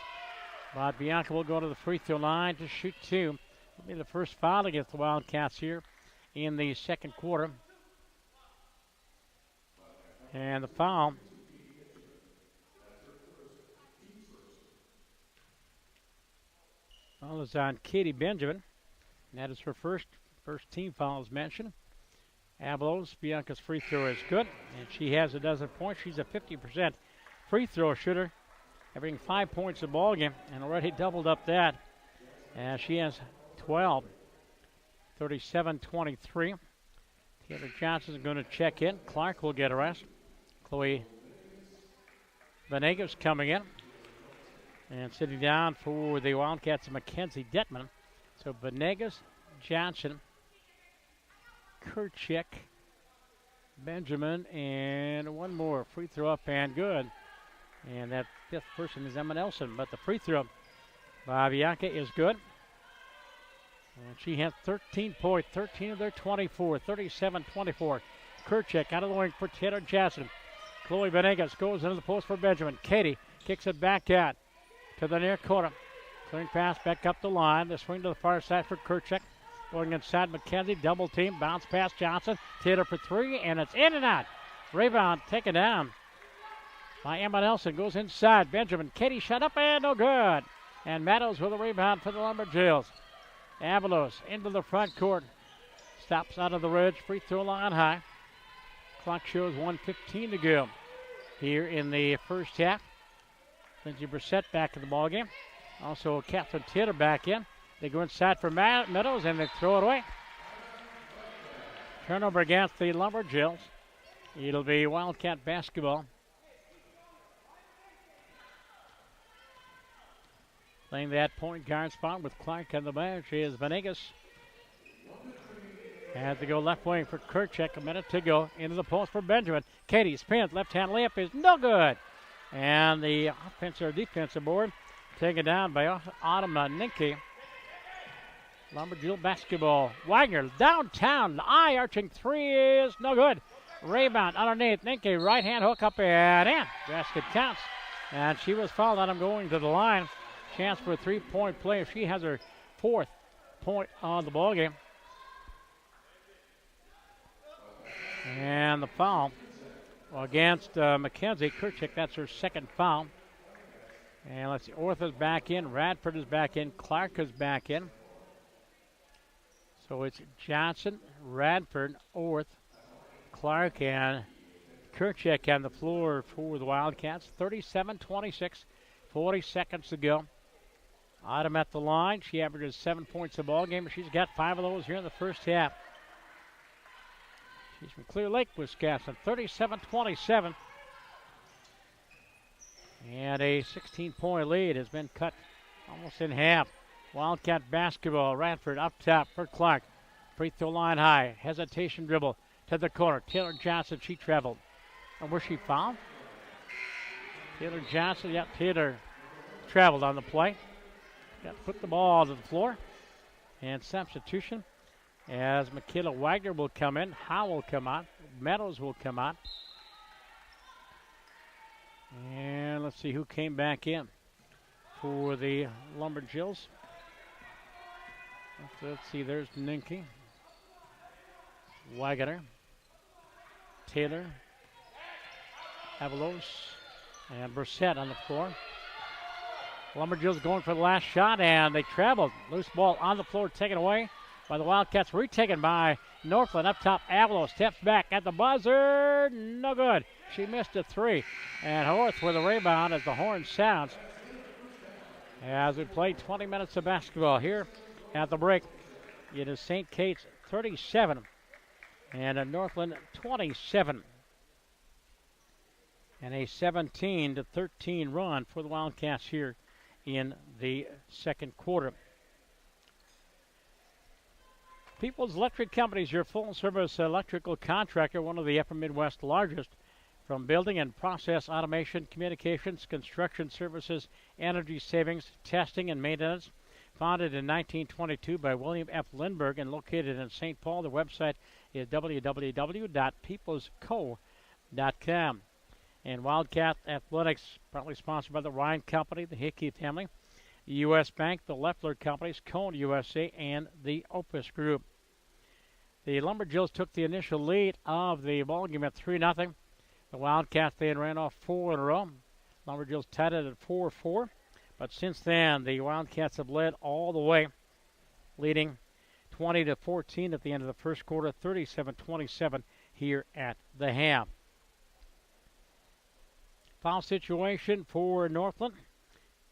But Bianca will go to the free throw line to shoot 2. It'll be the first foul against the Wildcats here in the 2nd quarter. And the foul is on Katie Benjamin. And that is her first team foul as mentioned. Avalos, Bianca's free throw is good, and she has a dozen points. She's a 50% free throw shooter, having 5 points a ball game, and already doubled up that. And she has 12. 37-23. Taylor Johnson is going to check in. Clark will get a rest. Chloe Venegas coming in. And sitting down for the Wildcats, Mackenzie Detman. So Venegas, Johnson, Kurchek, Benjamin, and one more. Free throw up and good. And that 5th person is Emma Nelson. But the free throw by Bianca is good. And she has 13 points, 13 of their 24, 37-24. Kurchek out of the wing for Taylor Johnson. Chloe Venegas goes into the post for Benjamin. Katie kicks it back out to the near corner. Swing pass back up the line. The swing to the far side for Kurchek. Going inside Mackenzie, double team, bounce pass Johnson. Taylor for 3, and it's in and out. Rebound taken down by Emma Nelson. Goes inside. Benjamin. Katie shut up and no good. And Meadows with a rebound for the Lumberjills. Avalos into the front court. Stops out of the ridge. Free throw line high. Clock shows 1:15 to go here in the first half. Lindsey Brissett back in the ballgame. Also Catherine Taylor back in. They go inside for Meadows and they throw it away. Turnover against the Lumberjills. It'll be Wildcat basketball. Playing that point guard spot with Clark on the bench is Venegas. Has to go left wing for Kurchek. A minute to go. Into the post for Benjamin. Katie spins. Left-hand layup is no good. And the offensive or defensive board taken down by Autumn Ninke. Lumberjill basketball. Wagner downtown. The eye-arching 3 is no good. Rebound underneath. Ninke right-hand hook up and in. Basket counts. And she was fouled on him going to the line. Chance for a 3-point play. She has her 4th point on the ballgame. And the foul against Mackenzie Kurchek. That's her 2nd foul. And let's see. Orth is back in. Radford is back in. Clark is back in. So it's Johnson, Radford, Orth, Clark, and Kurchek on the floor for the Wildcats. 37-26. 40 seconds to go. Autumn at the line. She averages 7 points a ball game. She's got 5 of those here in the first half. She's from Clear Lake, Wisconsin. 37-27. And a 16-point lead has been cut almost in half. Wildcat basketball. Radford up top for Clark. Free throw line high. Hesitation dribble to the corner. Taylor Johnson, she traveled. And where she fouled? Taylor Johnson, yep, Taylor traveled on the play. Got to put the ball to the floor. And substitution as Michaela Wagner will come in. Howell will come out. Meadows will come out. And let's see who came back in for the Lumberjills. Let's see, there's Ninke, Wagner, Taylor, Avalos, and Brissett on the floor. Lumberjills going for the last shot, and they traveled. Loose ball on the floor, taken away by the Wildcats. Retaken by Northland. Up top, Avalos steps back at the buzzer. No good. She missed a three. And Horth with a rebound as the horn sounds. As we play 20 minutes of basketball here at the break. It is St. Kate's 37 and a Northland 27. And a 17-13 run for the Wildcats here in the second quarter. People's Electric Company is your full-service electrical contractor, one of the Upper Midwest largest. From building and process automation, communications, construction services, energy savings, testing, and maintenance. Founded in 1922 by William F. Lindbergh and located in St. Paul, the website is www.peoplesco.com. And Wildcat Athletics, proudly sponsored by the Ryan Company, the Hickey family, the U.S. Bank, the Leffler Companies, Cone USA, and the Opus Group. The Lumberjills took the initial lead of the ballgame at 3-0. The Wildcats then ran off 4 in a row. Lumberjills tied it at 4-4. But since then, the Wildcats have led all the way, leading 20-14 at the end of the first quarter, 37-27 here at the half. Foul situation for Northland.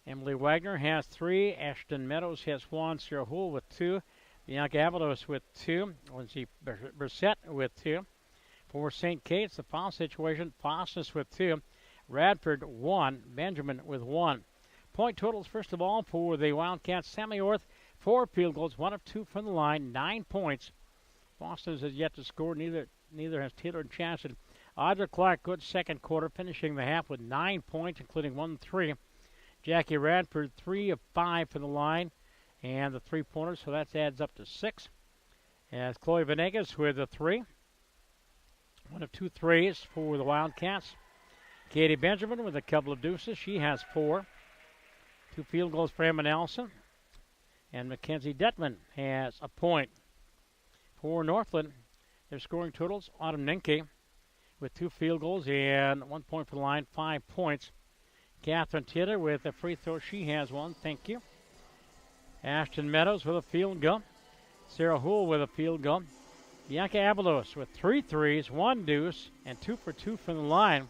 Emily Wagner has 3. Ashton Meadows has 1. Sarah Houle with 2. Bianca Avalos with 2. Lindsay Brissett with 2. For St. Kate's, the foul situation, Fossness with 2. Radford 1. Benjamin with 1. Point totals, first of all, for the Wildcats. Sammy Orth, 4 field goals, 1 of 2 from the line, 9 points. Fossness has yet to score, neither has Taylor and Chasson. Audra Clark, good second quarter, finishing the half with 9 points, including 1-3. Jackie Radford, 3 of 5 from the line, and the three-pointers, so that adds up to 6. As Chloe Venegas with a 3. 1 of 2 threes for the Wildcats. Katie Benjamin with a couple of deuces. She has 4. 2 field goals for Emma Nelson. And Mackenzie Detman has a point. For Northland, their scoring totals, Autumn Ninke with 2 field goals and 1 point for the line, 5 points. Catherine Taylor with a free throw. She has 1. Thank you. Ashton Meadows with a field goal. Sarah Houle with a field goal. Bianca Avalos with 3 threes, 1 deuce, and 2 for 2 from the line.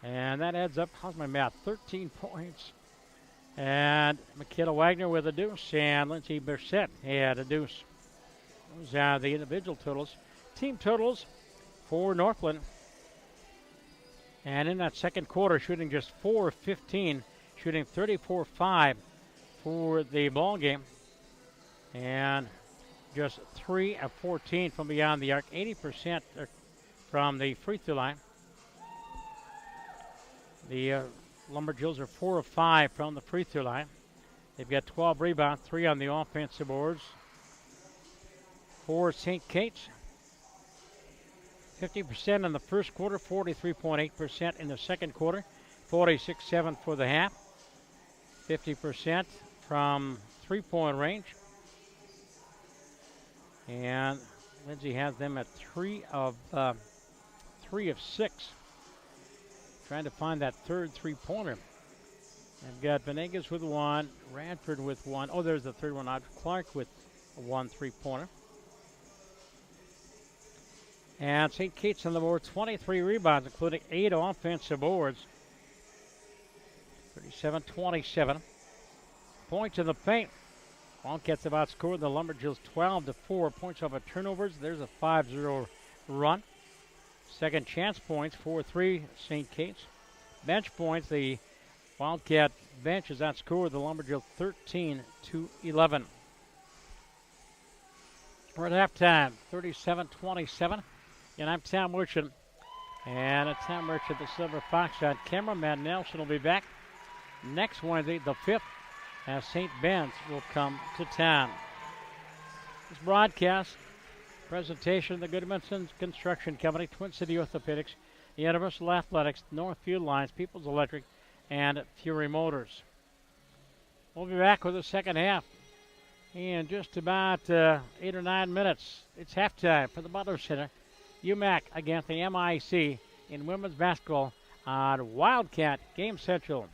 And that adds up, how's my math, 13 points. And Michaela Wagner with a deuce, and Lindsay Brissett had a deuce. Those are the individual totals. Team totals for Northland. And in that second quarter, shooting just 4 of 15, shooting 34-5 for the ball game. And just 3 of 14 from beyond the arc, 80% from the free throw line. The Lumberjills are 4 of 5 from the free throw line. They've got 12 rebounds, 3 on the offensive boards. For St. Kate's, 50% in the first quarter, 43.8% in the second quarter, 46-7 for the half. 50% from three-point range. And Lindsay has them at 3 of 6. Trying to find that third three-pointer. I've got Venegas with 1, Radford with 1. Oh, there's the third one. Audra Clark with 1 three-pointer. And St. Kate's on the board, 23 rebounds, including 8 offensive boards. 37-27. Points in the paint. Wildcats have outscored the Lumberjills 12-4. Points off of turnovers. There's a 5-0 run. Second chance points, 4-3 St. Kate's. Bench points, the Wildcat bench has outscored the Lumberjills 13-11. We're at halftime, 37-27. And I'm Tom Merchant. And it's Tom Merchant, the Silver Fox on camera. Matt Nelson will be back. next Wednesday, the 5th, as St. Ben's will come to town. This broadcast, presentation of the Goodmanson Construction Company, Twin City Orthopedics, Universal Athletics, Northfield Lions, People's Electric, and Fury Motors. We'll be back with the second half in just about 8 or 9 minutes. It's halftime for the Butler Center. UMAC against the MIC in women's basketball on Wildcat Game Central.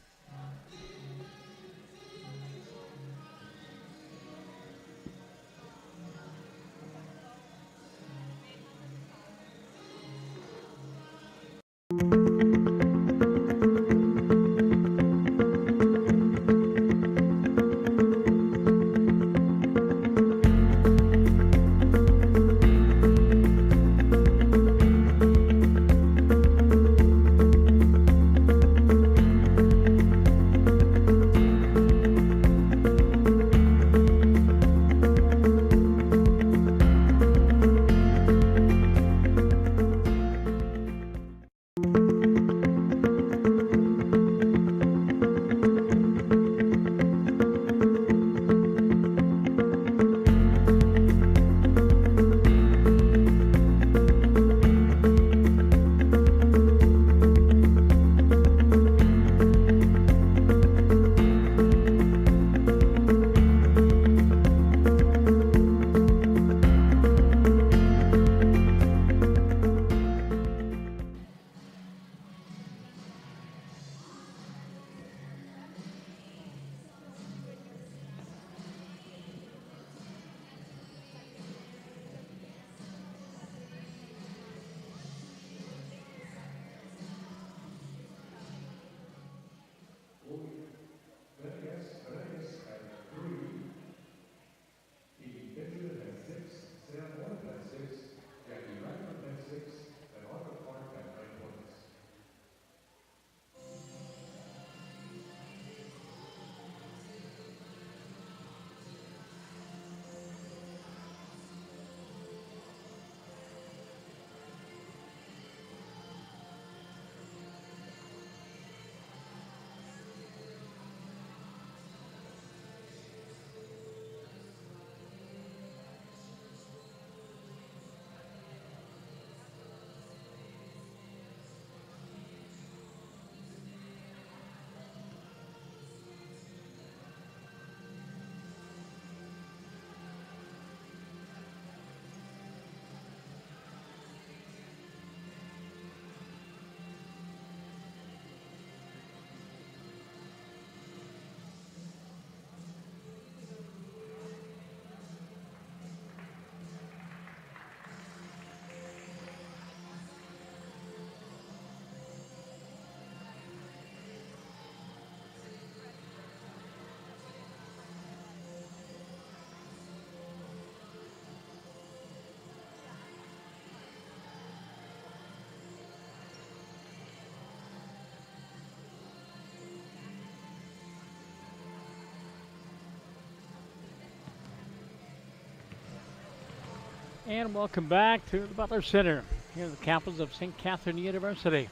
And welcome back to the Butler Center, here on the campus of St. Catherine University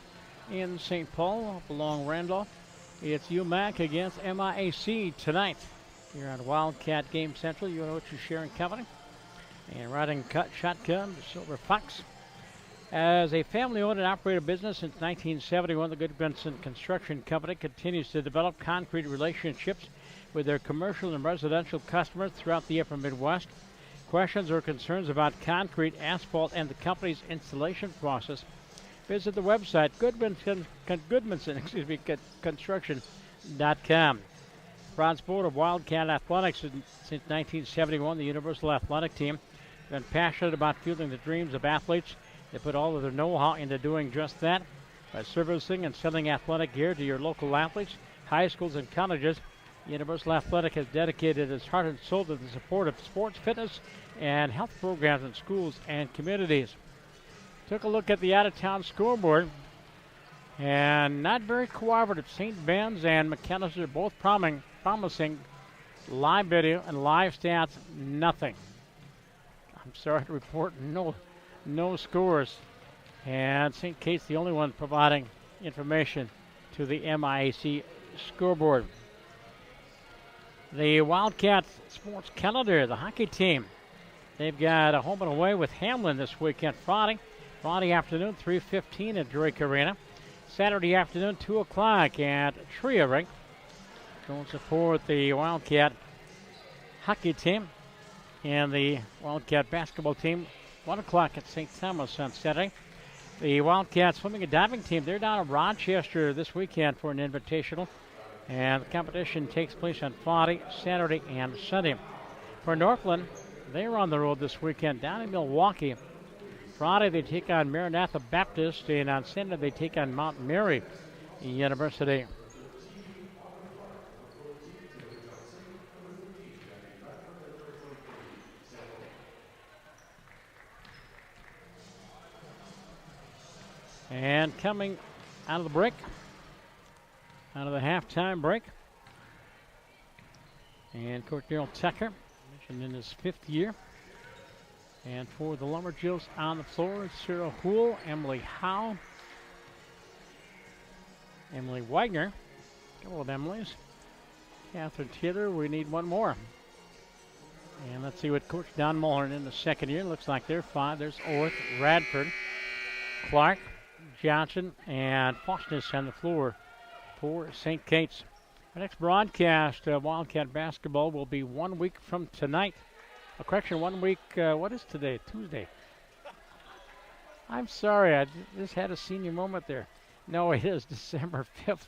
in St. Paul, up along Randolph. It's UMAC against MIAC tonight here on Wildcat Game Central. You know what you're sharing company. And riding shotgun, the Silver Fox. As a family-owned and operated business since 1971, the Goodmanson Construction Company continues to develop concrete relationships with their commercial and residential customers throughout the upper Midwest. Questions or concerns about concrete, asphalt, and the company's installation process, visit the website Construction.com. Proud sport of Wildcat Athletics since 1971, the Universal Athletic Team been passionate about fueling the dreams of athletes. They put all of their know-how into doing just that by servicing and selling athletic gear to your local athletes, high schools, and colleges. Universal Athletic has dedicated its heart and soul to the support of sports, fitness, and health programs in schools and communities. Took a look at the out-of-town scoreboard, and not very cooperative. St. Ben's and McAllister are both promising live video and live stats, nothing. I'm sorry to report no scores. And St. Kate's the only one providing information to the MIAC scoreboard. The Wildcat sports calendar, the hockey team. They've got a home and away with Hamlin this weekend. Friday afternoon, 3:15 at Drake Arena. Saturday afternoon, 2 o'clock at Tria Rink. Go and support the Wildcat hockey team and the Wildcat basketball team. 1 o'clock at St. Thomas on Saturday. The Wildcat swimming and diving team, they're down in Rochester this weekend for an invitational. And the competition takes place on Friday, Saturday, and Sunday. For Northland, they're on the road this weekend down in Milwaukee. Friday, they take on Maranatha Baptist, and on Sunday, they take on Mount Mary University. And coming out of the break, out of the halftime break, and Coach Darrell Tucker, mentioned in his 5th year. And for the Lumberjills on the floor, Sarah Houle, Emily Howe, Emily Wagner, a couple of Emilys, Catherine Titter, we need one more. And let's see what Coach Don Mulhern in the 2nd year. Looks like they're 5. There's Orth, Radford, Clark, Johnson, and Faustus on the floor for St. Kate's. Our next broadcast of Wildcat basketball will be 1 week from tonight. A correction, 1 week, what is today? Tuesday. I'm sorry, I just had a senior moment there. No, it is December 5th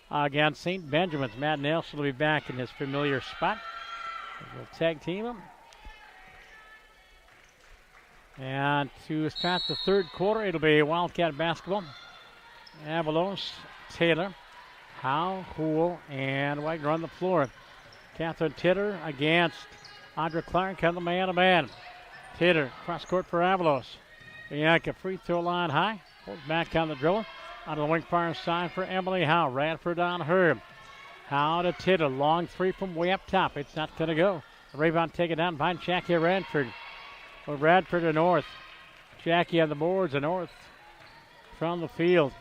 against St. Benjamin's. Matt Nelson will be back in his familiar spot. We'll tag team him. And to start the 3rd quarter, it'll be Wildcat basketball. Avalos, Taylor, Howe, Houle, and Wagner on the floor. Catherine Titter against Audra Clark on the man-to-man. Titter, cross-court for Avalos. Bianca, free throw line high. Pulls back on the dribble. On the wing far side for Emily Howe. Radford on her. Howe to Titter. Long 3 from way up top. It's not going to go. The rebound taken down by Jackie Radford. For Radford to North. Jackie on the boards and North from the field.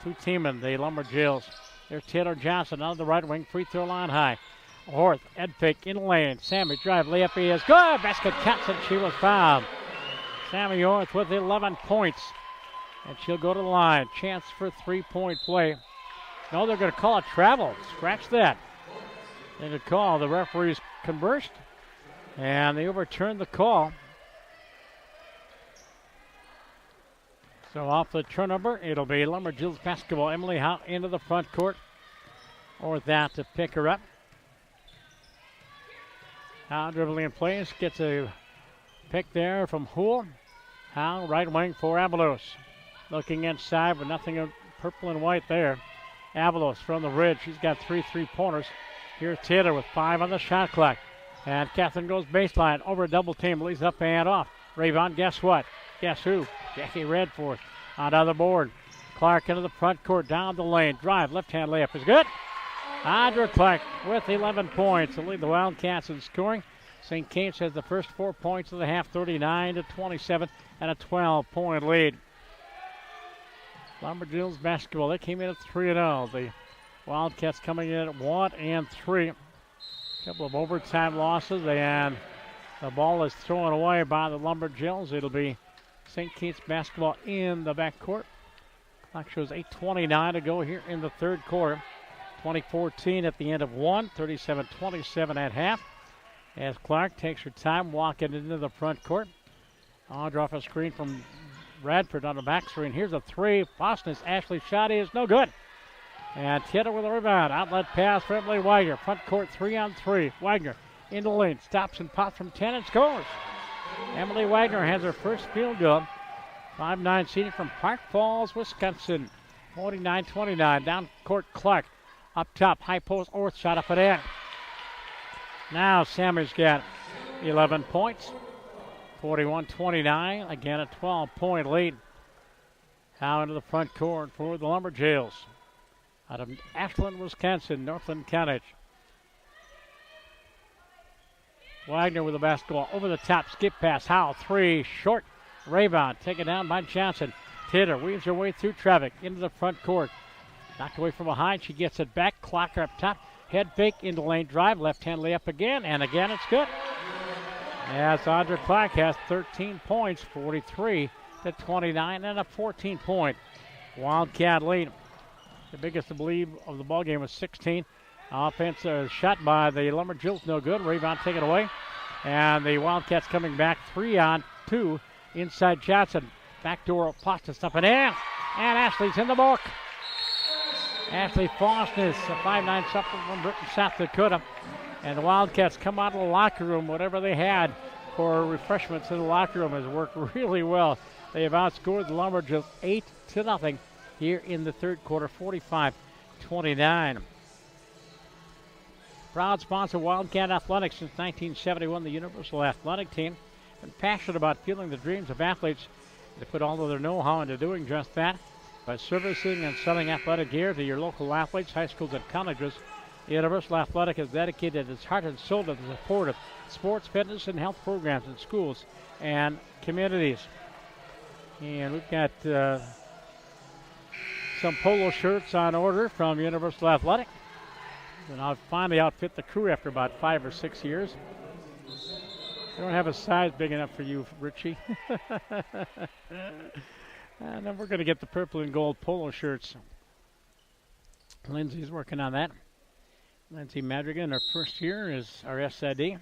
2-teaming the Lumberjills. There's Taylor Johnson on the right wing. Free throw line high. Orth, Ed Pick in lane. Sammy drive, layup is good. Basket counts and she was fouled. Sammy Orth with 11 points. And she'll go to the line. Chance for 3-point play. No, they're going to call it travel. Scratch that. They could call. The referees conversed. And they overturned the call. So off the turnover, it'll be Lumberjills basketball. Emily Howe into the front court. Or that to pick her up. Howe dribbling in place. Gets a pick there from Houle. Howe right wing for Avalos. Looking inside, but nothing of purple and white there. Avalos from the ridge. She's got 3 3-pointers. Here's Taylor with 5 on the shot clock. And Catherine goes baseline. Over a double team. Leads up and off. Rebound, guess what? Guess who? Jackie Redforth on the other board. Clark into the front court, down the lane. Drive, left-hand layup is good. Audra Clark with 11 points to lead the Wildcats in scoring. St. Kate's has the first 4 points of the half, 39-27, and a 12-point lead. Lumberjills basketball, they came in at 3-0. The Wildcats coming in at 1-3. A couple of overtime losses, and the ball is thrown away by the Lumberjills. It'll be St. Kate's basketball in the backcourt. Clock shows 8:29 to go here in the 3rd quarter. 2014 at the end of 1, 37-27 at half. As Clark takes her time walking into the front court. Audra off a screen from Radford on the back screen. Here's a 3. Boston's Ashley shot is no good. And Titter with a rebound. Outlet pass for Emily Wagner. Front court 3-on-3. Wagner in the lane. Stops and pops from 10 and scores. Emily Wagner has her first field goal. 5'9" senior from Park Falls, Wisconsin. 49-29. Down court Clark. Up top, high post, Orth shot up and in. Now Sammy's got 11 points. 41-29. Again, a 12-point lead. Now into the front court for the Lumberjills. Out of Ashland, Wisconsin, Northland College. Wagner with the basketball over the top, skip pass. Howe, 3, short. Rebound taken down by Johnson. Titter weaves her way through traffic into the front court. Knocked away from behind. She gets it back. Clocker up top. Head fake into lane drive. Left-hand layup again. And again, it's good. As Audra Clark has 13 points, 43-29, and a 14-point Wildcat lead. The biggest, I believe, of the ball game was 16. Offensive shot by the Lumberjills, no good. Rebound taken away. And the Wildcats coming back 3-on-2 inside Johnson. Backdoor Postus up and in. And Ashley's in the book. Ashley Faustus, a 5'9" sophomore from Britain, South Dakota. And the Wildcats come out of the locker room, whatever they had for refreshments in the locker room has worked really well. They have outscored the Lumberjills 8-0 here in the third quarter, 45-29. Proud sponsor of Wildcat Athletics since 1971, the Universal Athletic Team. And passionate about fueling the dreams of athletes. They put all of their know-how into doing just that by servicing and selling athletic gear to your local athletes, high schools, and colleges. Universal Athletic has dedicated its heart and soul to the support of sports, fitness, and health programs in schools and communities. And we've got some polo shirts on order from Universal Athletic. And I'll finally outfit the crew after about 5 or 6 years. I don't have a size big enough for you, Richie. And then we're going to get the purple and gold polo shirts. Lindsay's working on that. Lindsay Madrigan, our first year, is our SID.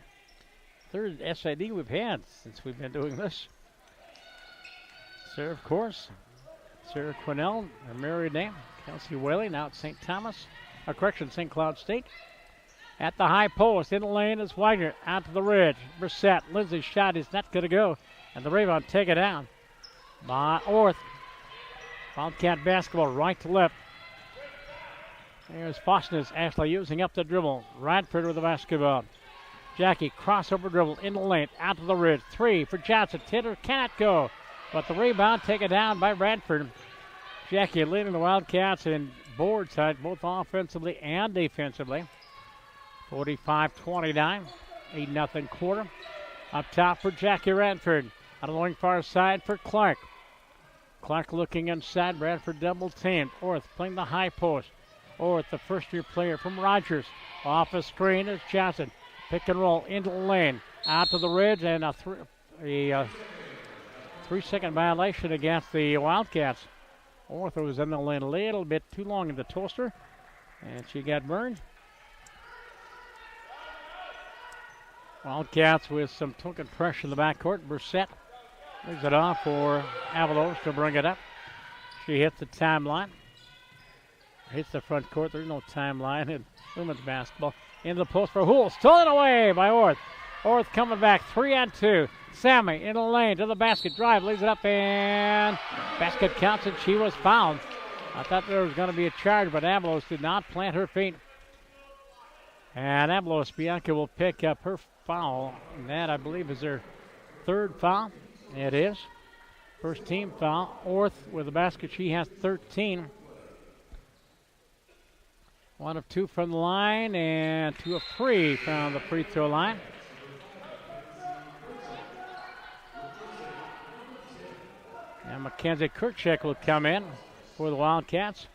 Third SID we've had since we've been doing this. Sarah, of course. Sarah Quinnell, her married name. Kelsey Whaley, now at St. Thomas. St. Cloud State. At the high post, in the lane is Wagner. Out to the ridge. Brissett. Lindsay's shot is not going to go. And the rebound taken down by Orth. Wildcat basketball right to left. There's Faustus. Ashley using up the dribble. Radford with the basketball. Jackie, crossover dribble in the lane. Out to the ridge. 3 for Johnson. Titter cannot go. But the rebound taken down by Radford. Jackie leading the Wildcats in board side, both offensively and defensively. 45-29. 8-0 quarter. Up top for Jackie Radford. Out of the wing far side for Clark. Clark looking inside. Radford double teamed. Orth playing the high post. Orth, the first year player from Rogers. Off a screen is Johnson. Pick and roll into the lane. Out to the ridge, and a 3-second violation against the Wildcats. Orth was in the lane a little bit too long in the toaster, and she got burned. Wildcats with some token pressure in the backcourt. Brissett leaves it off for Avalos to bring it up. She hits the timeline. Hits the front court. There's no timeline in women's basketball. Into the post for Hool. Stolen away by Orth. Orth coming back 3-on-2. Sammy in the lane to the basket. Drive, leaves it up, and basket counts, and she was fouled. I thought there was going to be a charge, but Avalos did not plant her feet. And Avalos Bianca will pick up her foul. And that, I believe, is her third foul. It is. First team foul. Orth with the basket. She has 13. 1 of 2 from the line, and 2 of 3 from the free throw line. Now Mackenzie Kirchek will come in for the Wildcats,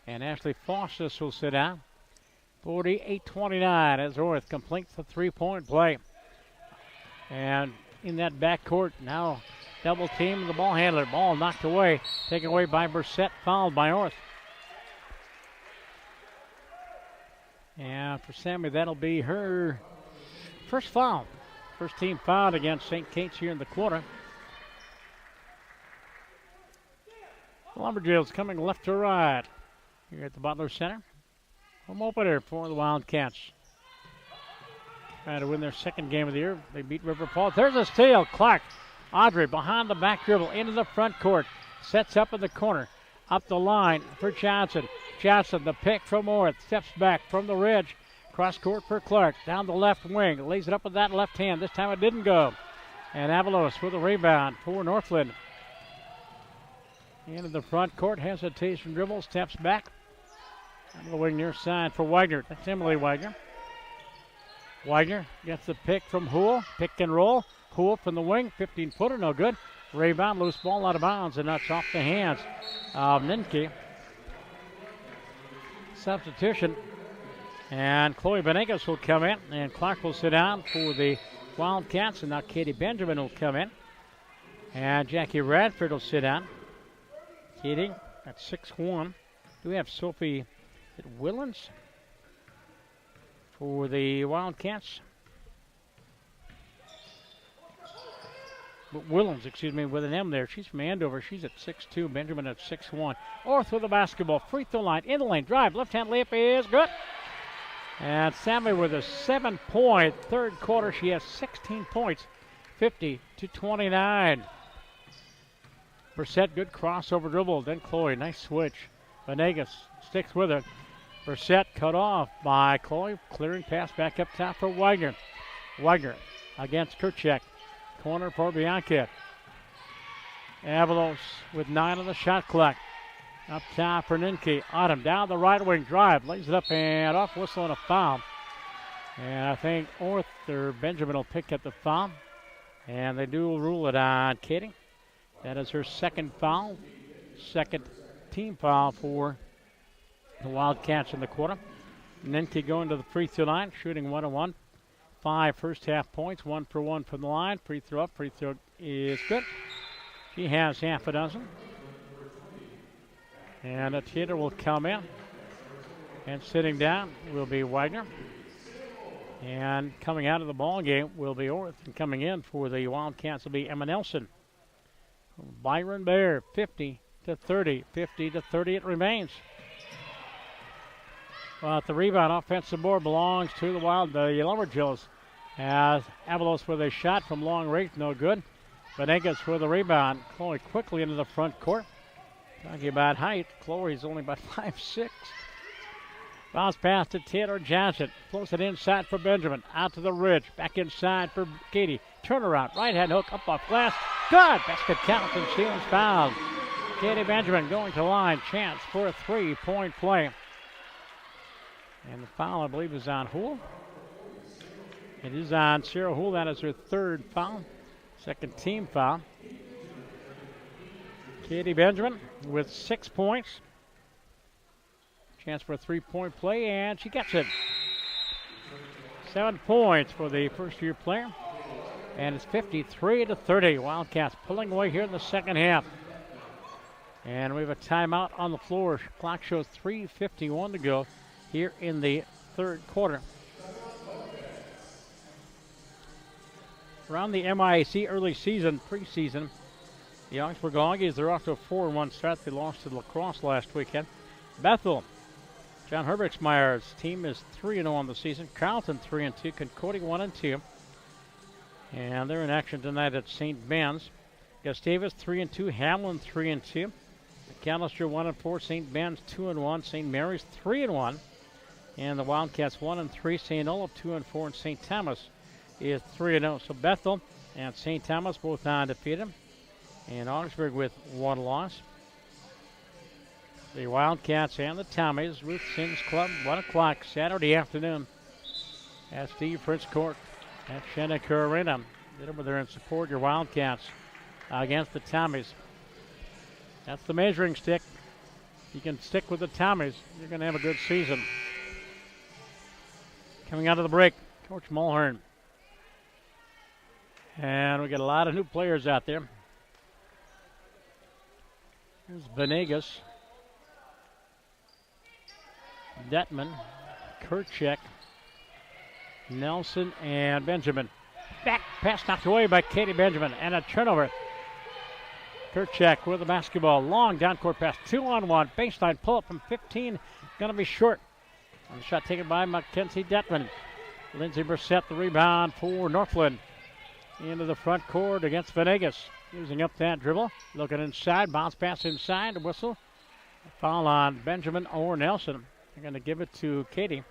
and Ashley Faustus will sit down. 48-29 as Orth completes the three-point play. And in that backcourt now double team the ball handler. Ball knocked away, taken away by Brissett, fouled by Orth. And for Sammy, that'll be her first foul. First team foul against St. Kate's here in the quarter. Lumberjills coming left to right here at the Butler Center. Home opener for the Wildcats. Trying to win their second game of the year. They beat River Falls. There's a steal. Clark. Audrey behind the back dribble into the front court. Sets up in the corner. Up the line for Johnson. Johnson, the pick from Orth. Steps back from the ridge. Cross court for Clark. Down the left wing. Lays it up with that left hand. This time it didn't go. And Avalos with a rebound for Northland. Into the front court. Hesitation dribble. Steps back. Out of the wing near side for Wagner. That's Emily Wagner. Wagner gets the pick from Hool. Pick and roll. Hool from the wing. 15-footer. No good. Rebound. Loose ball out of bounds. And that's off the hands of Ninke. substitution. And Chloe Venegas will come in, and Clark will sit down for the Wildcats, and now Katie Benjamin will come in. And Jackie Radford will sit down. Katie at 6'1". Do we have Sophie Willens for the Wildcats? Willens, excuse me, with an M there. She's from Andover. She's at 6'2". Benjamin at 6'1". Orth with the basketball. Free throw line. In the lane. Drive. Left-hand layup is good. And Sammy with a 7-point third quarter. She has 16 points. 50-29. Brissett, good crossover dribble. Then Chloe, nice switch. Venegas sticks with it. Brissett cut off by Chloe. Clearing pass back up top for Wagner. Wagner against Kurchek. Corner for Bianca. Avalos with 9 on the shot clock. Up top for Ninke. Autumn down the right wing drive. Lays it up and off whistle and a foul. And I think Orth or Benjamin will pick up the foul. And they do rule it on Katie. That is her second foul. Second team foul for the Wildcats in the quarter. Ninke going to the free throw line, shooting 1-1. 5 first half points, 1 for 1 from the line. Free throw up, free throw is good. She has half a dozen. And a hitter will come in. And sitting down will be Wagner. And coming out of the ball game will be Orth. And coming in for the Wildcats will be Emma Nelson. Byron Bear, 50-30. 50-30 it remains. But the rebound offensive board belongs to the Lumberjills. As Avalos with a shot from long range, no good. Venegas with the rebound. Chloe quickly into the front court. Talking about height, Chloe's only about 5'6". Bounce pass to Taylor Johnson. Floats it inside for Benjamin. Out to the ridge. Back inside for Katie. Turnaround. Right hand hook up off glass. Good. Basket counts and she is fouled. Katie Benjamin going to line. Chance for a 3-point play. And the foul, I believe, is on Houle. It is on Sarah Houle. That is her third foul. Second team foul. Katie Benjamin with 6 points. Chance for a 3-point play, and she gets it. 7 points for the first-year player. And it's 53-30. Wildcats pulling away here in the second half. And we have a timeout on the floor. Clock shows 3:51 to go here in the third quarter. Around the MIAC early season, preseason, the Augsburg Aggies, they're off to a 4-1 start. They lost to La Crosse last weekend. Bethel, John Herbertsmeyer's team is 3-0 on the season. Carleton 3-2, Concordia 1-2. And they're in action tonight at St. Ben's. Gustavus 3-2, Hamlin 3-2. McAllister 1-4, St. Ben's 2-1, St. Mary's 3-1. And the Wildcats 1-3, St. Olaf 2-4, and St. Thomas is 3-0. So Bethel and St. Thomas both undefeated. And Augsburg with 1 loss. The Wildcats and the Tommies, Ruth Sims Club, 1 o'clock Saturday afternoon at Steve Fritz Court at Shenneker Arena. Get over there and support your Wildcats against the Tommies. That's the measuring stick. You can stick with the Tommies, you're going to have a good season. Coming out of the break, Coach Mulhern. And we got a lot of new players out there. Here's Venegas, Detman, Kurchek, Nelson, and Benjamin. Back pass knocked away by Katie Benjamin, and a turnover. Kurchek with the basketball. Long down court pass, 2-on-1. Baseline pull up from 15. Going to be short. And the shot taken by Mackenzie Detman. Lindsay Brissett, the rebound for Northland. Into the front court against Venegas. Using up that dribble. Looking inside. Bounce pass inside. Whistle. Foul on Benjamin or Nelson. They're going to give it to Katie.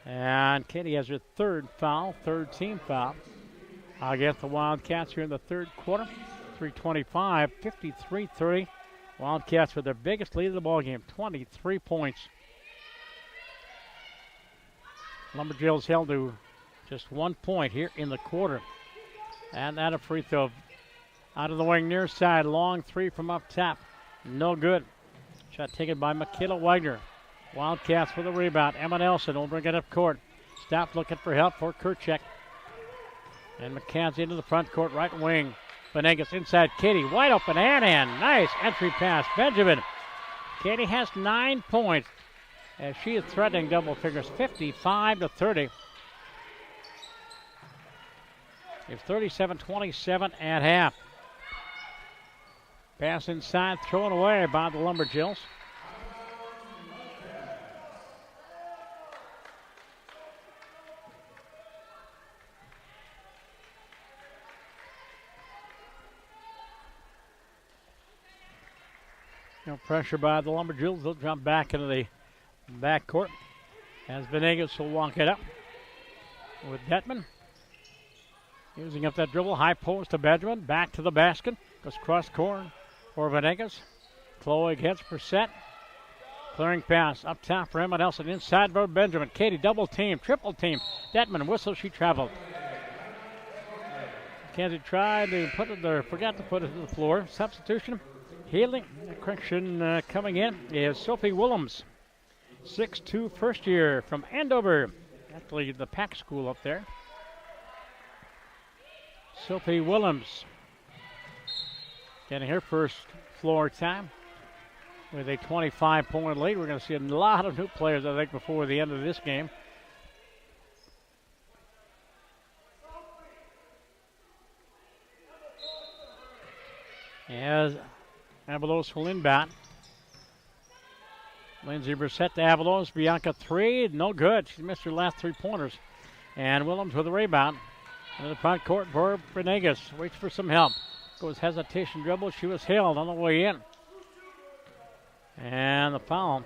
And Katie has her third foul. Third team foul. Against the Wildcats here in the third quarter. 3:25. 53-30. Wildcats with their biggest lead of the ballgame. 23 points. Lumberjills held to just 1 point here in the quarter. And that a free throw. Out of the wing near side. Long three from up top. No good. Shot taken by Michaela Wagner. Wildcats with a rebound. Emma Nelson will bring it up court. Stop looking for help for Kurchek. And McKenzie into the front court, right wing. Venegas inside Katie, wide open, and nice entry pass. Benjamin. Katie has 9 points as she is threatening double figures, 55-30. It's 37-27 at half. Pass inside, thrown away by the Lumberjills. No pressure by the Lumberjills. They'll jump back into the backcourt as Venegas will walk it up with Detman. Using up that dribble, high post to Benjamin, back to the basket. Goes cross court for Venegas. Chloe gets per set. Clearing pass up top for Emma Nelson. Inside for Benjamin. Katie double team, triple team. Detman whistle, she traveled. Mackenzie tried to put it there, forgot to put it to the floor. Substitution. Healing, correction coming in is Sophie Willems. 6'2", first year from Andover. Actually, the Pack School up there. Sophie Willems getting her first floor time with a 25-point lead. We're going to see a lot of new players, I think, before the end of this game. As Avalos will inbound. Lindsay Brissett to Avalos. Bianca 3, no good. She missed her last 3-pointers. And Willems with a rebound. In the front court for Venegas. Waits for some help. Goes hesitation dribble. She was held on the way in. And the foul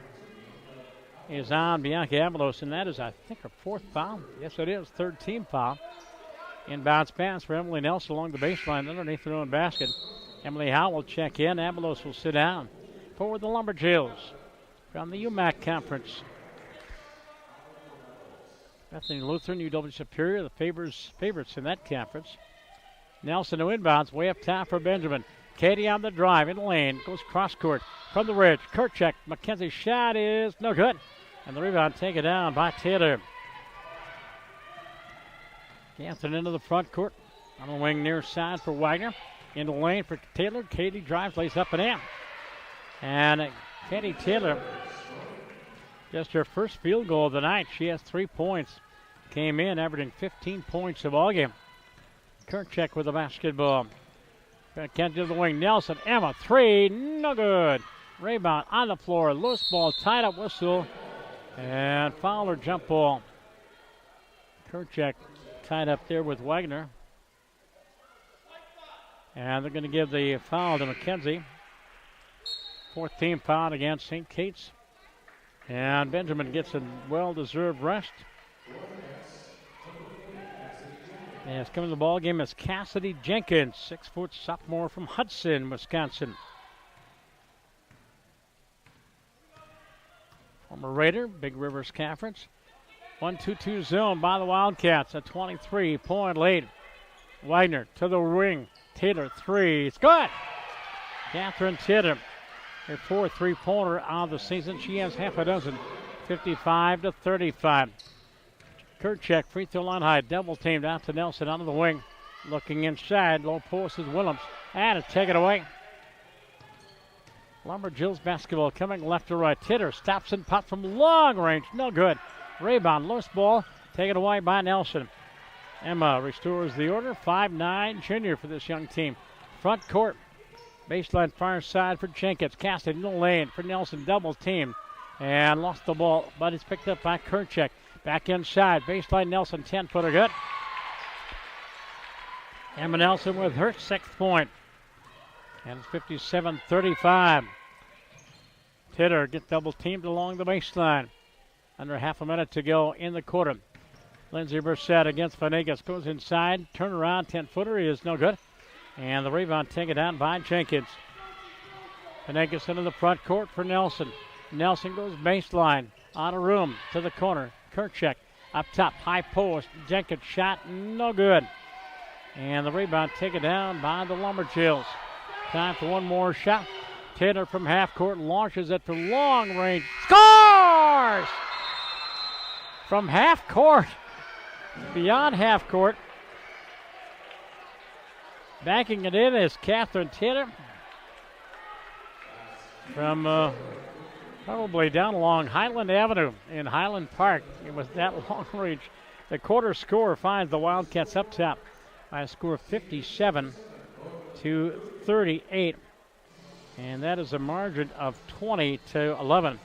is on Bianca Avalos. And that is, I think, her 4th foul. Yes, it is. 3rd team foul. Inbounds pass for Emily Nelson along the baseline underneath her own basket. Emily Howe will check in. Avalos will sit down. Forward the Lumberjills from the UMAC Conference. Bethany Lutheran, UW Superior, the favorites in that conference. Nelson to inbounds, way up top for Benjamin. Katie on the drive in the lane, goes cross court from the ridge. Kurchek, McKenzie's shot is no good. And the rebound taken down by Taylor. Ganson into the front court. On the wing near side for Wagner. In the lane for Taylor. Katie drives, lays up and in. And Katie Taylor, just her first field goal of the night. She has 3 points. Came in averaging 15 points a ball game. Kurchek with the basketball. Kent to the wing. Nelson, Emma, 3, no good. Rebound on the floor. Loose ball, tied up whistle. And foul or jump ball. Kurchek tied up there with Wagner. And they're going to give the foul to McKenzie. 4th team foul against St. Kate's. And Benjamin gets a well-deserved rest. And it's coming to the ball game is Cassidy Jenkins, 6-foot sophomore from Hudson, Wisconsin. Former Raider, Big Rivers Conference. 1-2-2 zone by the Wildcats, a 23-point lead. Wagner to the ring. Taylor, 3. It's good. Catherine Taylor, her 4th 3-pointer of the season. She has half a dozen. 55-35. Kurchek, free throw line high. Double teamed out to Nelson onto the wing. Looking inside. Low post is Willems. And it's taken away. Lumberjills basketball coming left to right. Taylor stops and pops from long range. No good. Rebound. Loose ball. Taken away by Nelson. Emma restores the order. 5'9" junior for this young team. Front court. Baseline far side for Jenkins. Casted in the lane for Nelson. Double team. And lost the ball. But it's picked up by Kurchek. Back inside. Baseline Nelson. 10-footer good. Emma Nelson with her 6th point. And it's 57-35. Titter gets double teamed along the baseline. Under half a minute to go in the quarter. Lindsay Brissett against Venegas. Goes inside. Turnaround. 10-footer is no good. And the rebound taken down by Jenkins. Venegas into the front court for Nelson. Nelson goes baseline. On a room to the corner. Kurchek up top. High post. Jenkins shot. No good. And the rebound taken down by the Lumberjills. Time for one more shot. Taylor from half court launches it for long range. Score! fires from half court, beyond half court. Backing it in is Catherine Taylor from probably down along Highland Avenue in Highland Park. It was that long range. The quarter score finds the Wildcats up top by a score of 57-38. And that is a margin of 20-11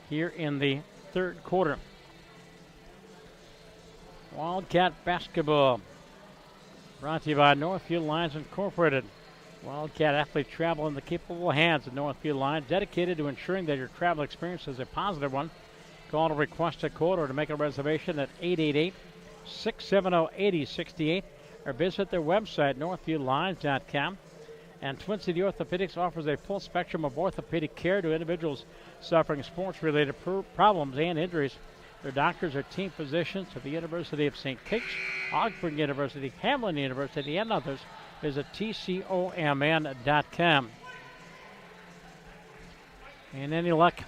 here in the third quarter. Wildcat basketball brought to you by Northfield Lines Incorporated. Wildcat athletes travel in the capable hands of Northfield Lines, dedicated to ensuring that your travel experience is a positive one. Call to request a quote or to make a reservation at 888-670-8068 or visit their website, northfieldlines.com. And Twin City Orthopedics offers a full spectrum of orthopedic care to individuals suffering sports-related problems and injuries. Their doctors are team physicians at the University of St. Kitts, Augsburg University, Hamline University, and others. Visit tcomn.com. And any luck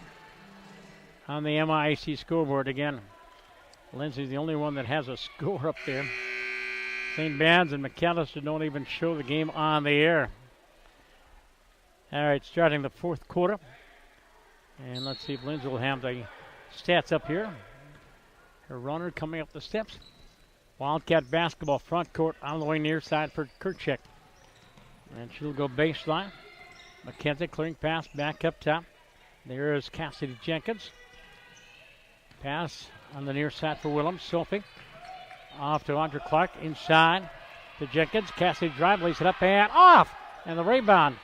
on the MIAC scoreboard again? Lindsay's the only one that has a score up there. St. Ben's and McAllister don't even show the game on the air. All right, starting the fourth quarter. And let's see if Lindsay will have the stats up here. Her runner coming up the steps. Wildcat basketball front court on the way near side for Kirchek. And she'll go baseline. McKenzie clearing pass back up top. There is Cassidy Jenkins. Pass on the near side for Willems. Sophie off to Audra Clark. Inside to Jenkins. Cassidy drive, lays it up and off. And the rebound.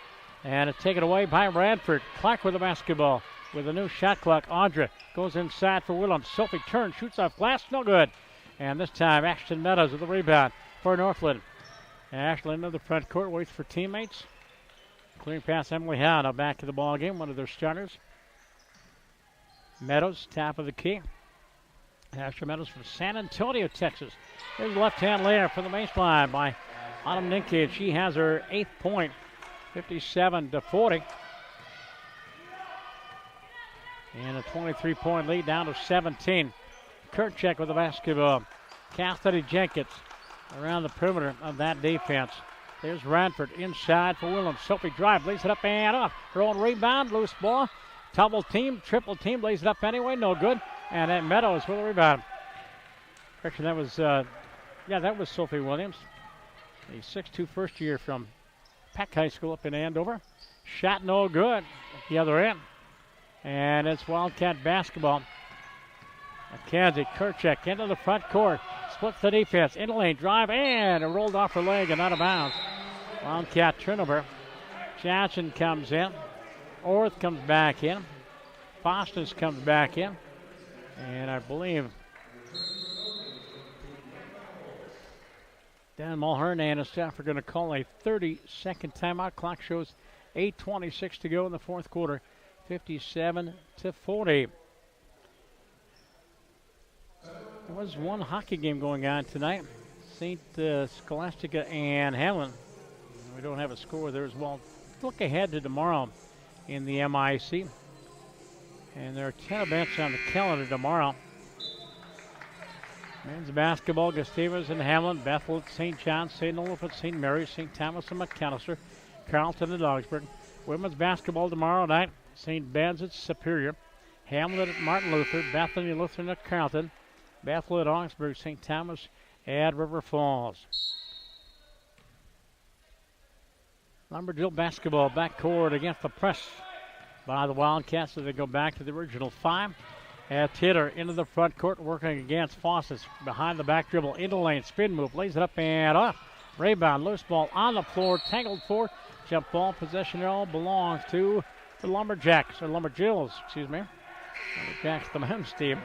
And it's taken away by Radford. Clark with the basketball. With a new shot clock, Audra goes inside for Willems. Sophie turns, shoots off glass, no good. And this time, Ashton Meadows with the rebound for Northland. Ashley into the front court, waits for teammates. Clearing pass, Emily Howe now back to the ball game, one of their starters. Meadows, top of the key. Ashley Meadows from San Antonio, Texas. There's a left-hand layup from the baseline by Autumn Ninkade. She has her 8th point, 57-40. And a 23-point lead down to 17. Kirchek with the basketball. Cassidy Jenkins around the perimeter of that defense. There's Radford inside for Willems. Sophie drive, lays it up and off. Her own rebound, loose ball. Double team, triple team, lays it up anyway, no good. And then Meadows with the rebound. Correction, that was, that was Sophie Williams. The 6'2" first year from Peck High School up in Andover. Shot no good at the other end. And it's Wildcat basketball. McKenzie, Kirchek into the front court. Splits the defense. In the lane, drive, and it rolled off her leg and out of bounds. Wildcat turnover. Johnson comes in. Orth comes back in. Fosters comes back in. And I believe Dan Mulhern and his staff are going to call a 30-second timeout. Clock shows 8:26 to go in the fourth quarter. 57-40. There was one hockey game going on tonight. St. Scholastica and Hamlin. We don't have a score there as well. Look ahead to tomorrow in the MIC. And there are 10 events on the calendar tomorrow. Men's basketball, Gustavus and Hamlin, Bethel at St. John's, St. Olaf at St. Mary's, St. Thomas and McAllister, Carleton and Augsburg. Women's basketball tomorrow night. St. Ben's at Superior, Hamlet at Martin Luther, Bethany Lutheran at Carleton, Bethel at Augsburg, St. Thomas at River Falls. Lumberjill basketball backcourt against the press by the Wildcats as they go back to the original 5. Taylor into the front court working against Fawcett. Behind the back dribble, into lane, spin move, lays it up and off. Rebound, loose ball on the floor, tangled for. Jump ball, possession all belongs to the Lumberjacks, or Lumberjills, excuse me. Lumberjacks, the men's team.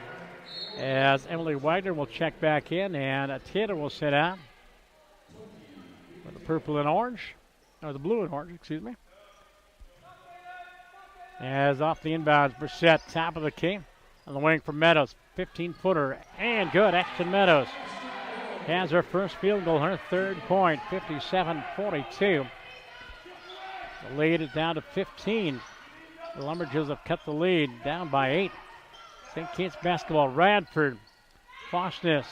As Emily Wagner will check back in, and Taylor will sit out. With the purple and orange, or the blue and orange, excuse me. As off the inbounds, Brissett, top of the key. On the wing for Meadows, 15-footer, and good. Ashton Meadows has her first field goal, her 3rd point, 57-42. The lead is down to 15. The Lumberjills have cut the lead down by 8. St. Kate's basketball. Radford. Fosness.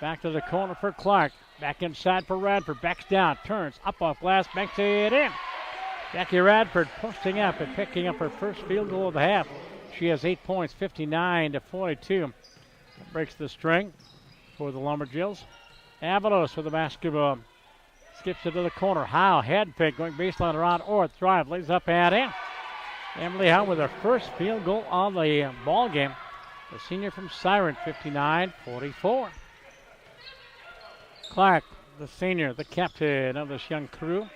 Back to the corner for Clark. Back inside for Radford. Backs down. Turns. Up off glass. Banks it in. Jackie Radford posting up and picking up her first field goal of the half. She has 8 points, 59-42. That breaks the string for the Lumberjills. Avalos with the basketball. Skips it to the corner. Howe, head fake, going baseline around Orth. Drive, lays up and in. Emily Howe with her first field goal on the ball game. The senior from Siren, 59-44. Clark, the senior, the captain of this young crew.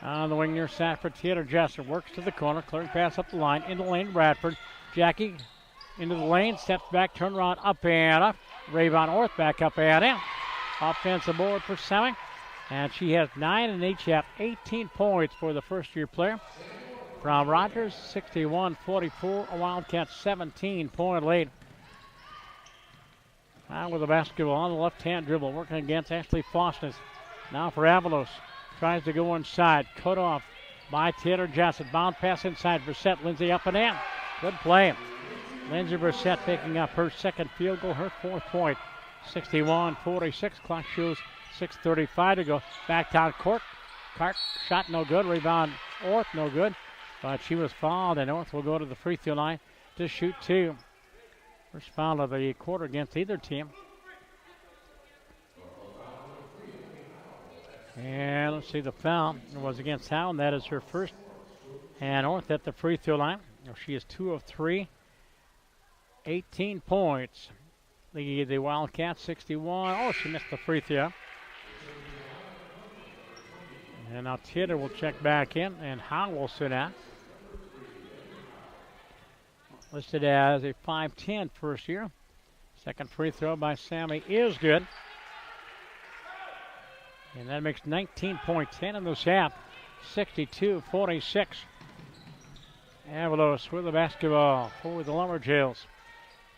On the wing near side for Taylor Jesser. Works to the corner. Clearing pass up the line. Into the lane, Bradford. Jackie into the lane. Steps back. Turn around. Up and up. Rayvon Orth back up and in. Offensive board for Sammy. And she has 9 and 8. She has 18 points for the first-year player. From Rogers, 61-44. A Wildcat 17-point lead. Now with the basketball on the left-hand dribble. Working against Ashley Fosness. Now for Avalos. Tries to go inside. Cut off by Taylor Johnson. Bound pass inside. Brissett. Lindsay up and in. Good play. Lindsay Brissett picking up her second field goal, her 4th point. 61-46. Clock shows 6:35 to go. Back down court. Clark shot no good. Rebound Orth no good. But she was fouled, and Orth will go to the free throw line to shoot 2. First foul of the quarter against either team. And let's see, the foul was against Howe, and that is her first. And Orth at the free throw line. She is 2 of 3. 18 points. The Wildcats 61. Oh, she missed the free throw. And now Titter will check back in, and Howe will sit out. Listed as a 5'10" first year. Second free throw by Sammy is good. And that makes 19 points, 10 in this half, 62-46. Avalos with the basketball for the Lumberjills.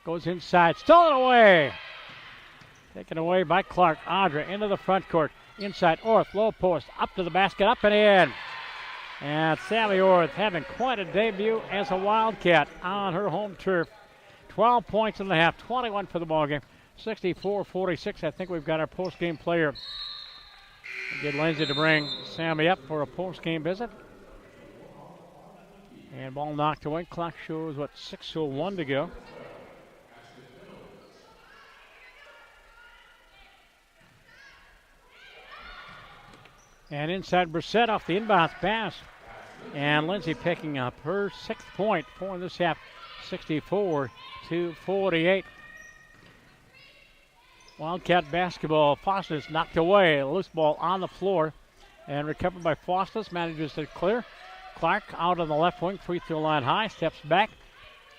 Goes inside, stolen away. Taken away by Clark. Audra into the front court. Inside, Orth, low post, up to the basket, up and in. And Sally Orth having quite a debut as a Wildcat on her home turf. 12 points in the half, 21 for the ballgame, 64-46. I think we've got our post-game player. Get Lindsay to bring Sammy up for a post-game visit. And ball knocked away. Clock shows, 6:01 to go. And inside Brissett off the inbounds pass. And Lindsay picking up her 6th point for this half, 64-48. Wildcat basketball. Fosness knocked away. Loose ball on the floor. And recovered by Fosness. Manages to clear. Clark out on the left wing. Free throw line high. Steps back.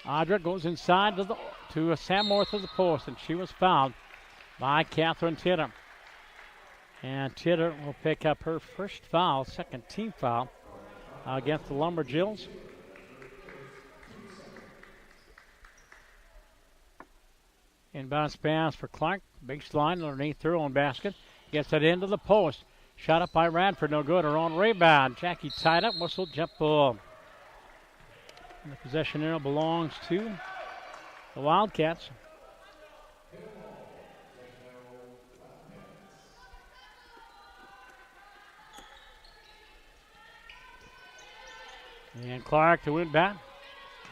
Audra goes inside to Sam Orth of the post. And she was fouled by Catherine Titter. And Titter will pick up her first foul, second team foul against the Lumberjills. Inbounds pass for Clark. Baseline underneath her own basket. Gets it into the post. Shot up by Radford, no good. Her own rebound. Jackie tied up, whistle, jump ball. And the possession arrow belongs to the Wildcats. And Clark to win back.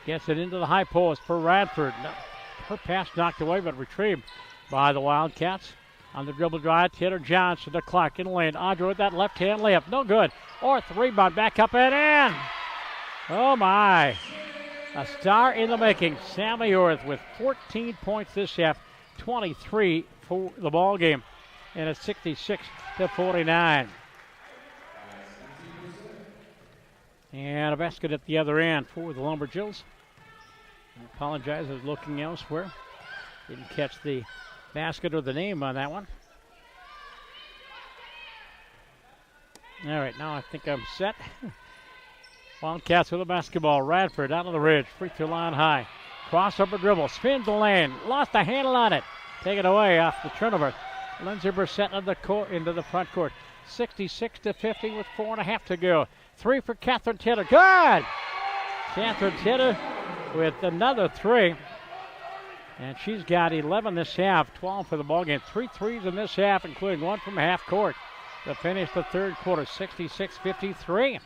Gets it into the high post for Radford. Her pass knocked away, but retrieved by the Wildcats. On the dribble drive, Taylor Johnson to Clark in the lane. Audra with that left-hand layup. No good. Orth rebound back up and in. Oh, my. A star in the making. Sammy Orth with 14 points this half. 23 for the ball game. And it's 66-49. And a basket at the other end for the Lumberjills. I apologize, I was looking elsewhere. Didn't catch the basket or the name on that one. All right, now I think I'm set. Wildcats with the basketball. Radford out of the ridge. Free throw line high. Crossover dribble. Spins the lane. Lost the handle on it. Take it away off the turnover. Lindsay Brissett into the front court. 66-50 with 4.5 to go. 3 for Catherine Titter. Good! Catherine Titter with another 3. And she's got 11 this half, 12 for the ballgame. 3 threes in this half, including one from half court to finish the third quarter, 66-53.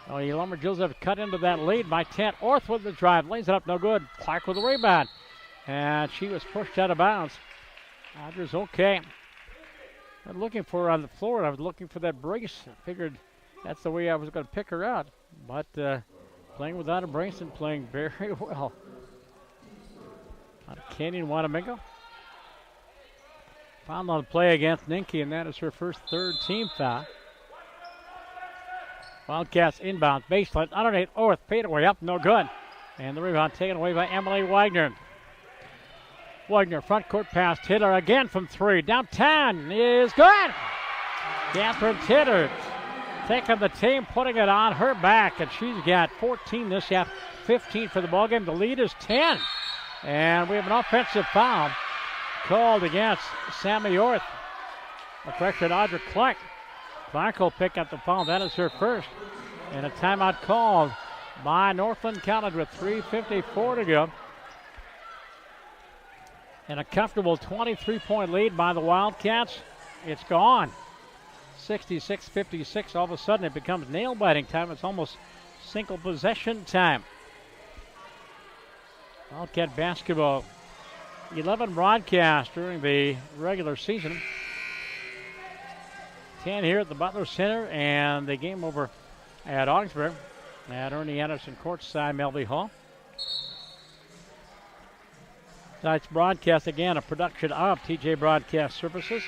Oh, the Lumberjills have cut into that lead by 10. Orth with the drive, lays it up, no good. Clark with the rebound. And she was pushed out of bounds. Rogers okay. I'm looking for her on the floor. I was looking for that brace. I figured that's the way I was going to pick her out. But playing without a brace and playing very well. Out of Canyon Wanamingo. Foul on the play against Ninke, and that is her first third team foul. Wildcats inbound, baseline, underneath, Orth, fadeaway up, no good. And the rebound taken away by Emily Wagner. Wagner, front court pass, Titter again from 3. Downtown is good. Catherine Titter taking the team, putting it on her back, and she's got 14 this half, 15 for the ballgame. The lead is 10. And we have an offensive foul called against Sammy Orth. A correction, Audra Clark. Clark will pick up the foul. That is her first. And a timeout called by Northland College with 3:54 to go. And a comfortable 23-point lead by the Wildcats. It's gone. 66-56. All of a sudden it becomes nail-biting time. It's almost single possession time. Wildcat basketball, 11 broadcasts during the regular season. 10 here at the Butler Center, and the game over at Augsburg at Ernie Anderson Courtside, Melby Hall. Tonight's broadcast, again, a production of TJ Broadcast Services.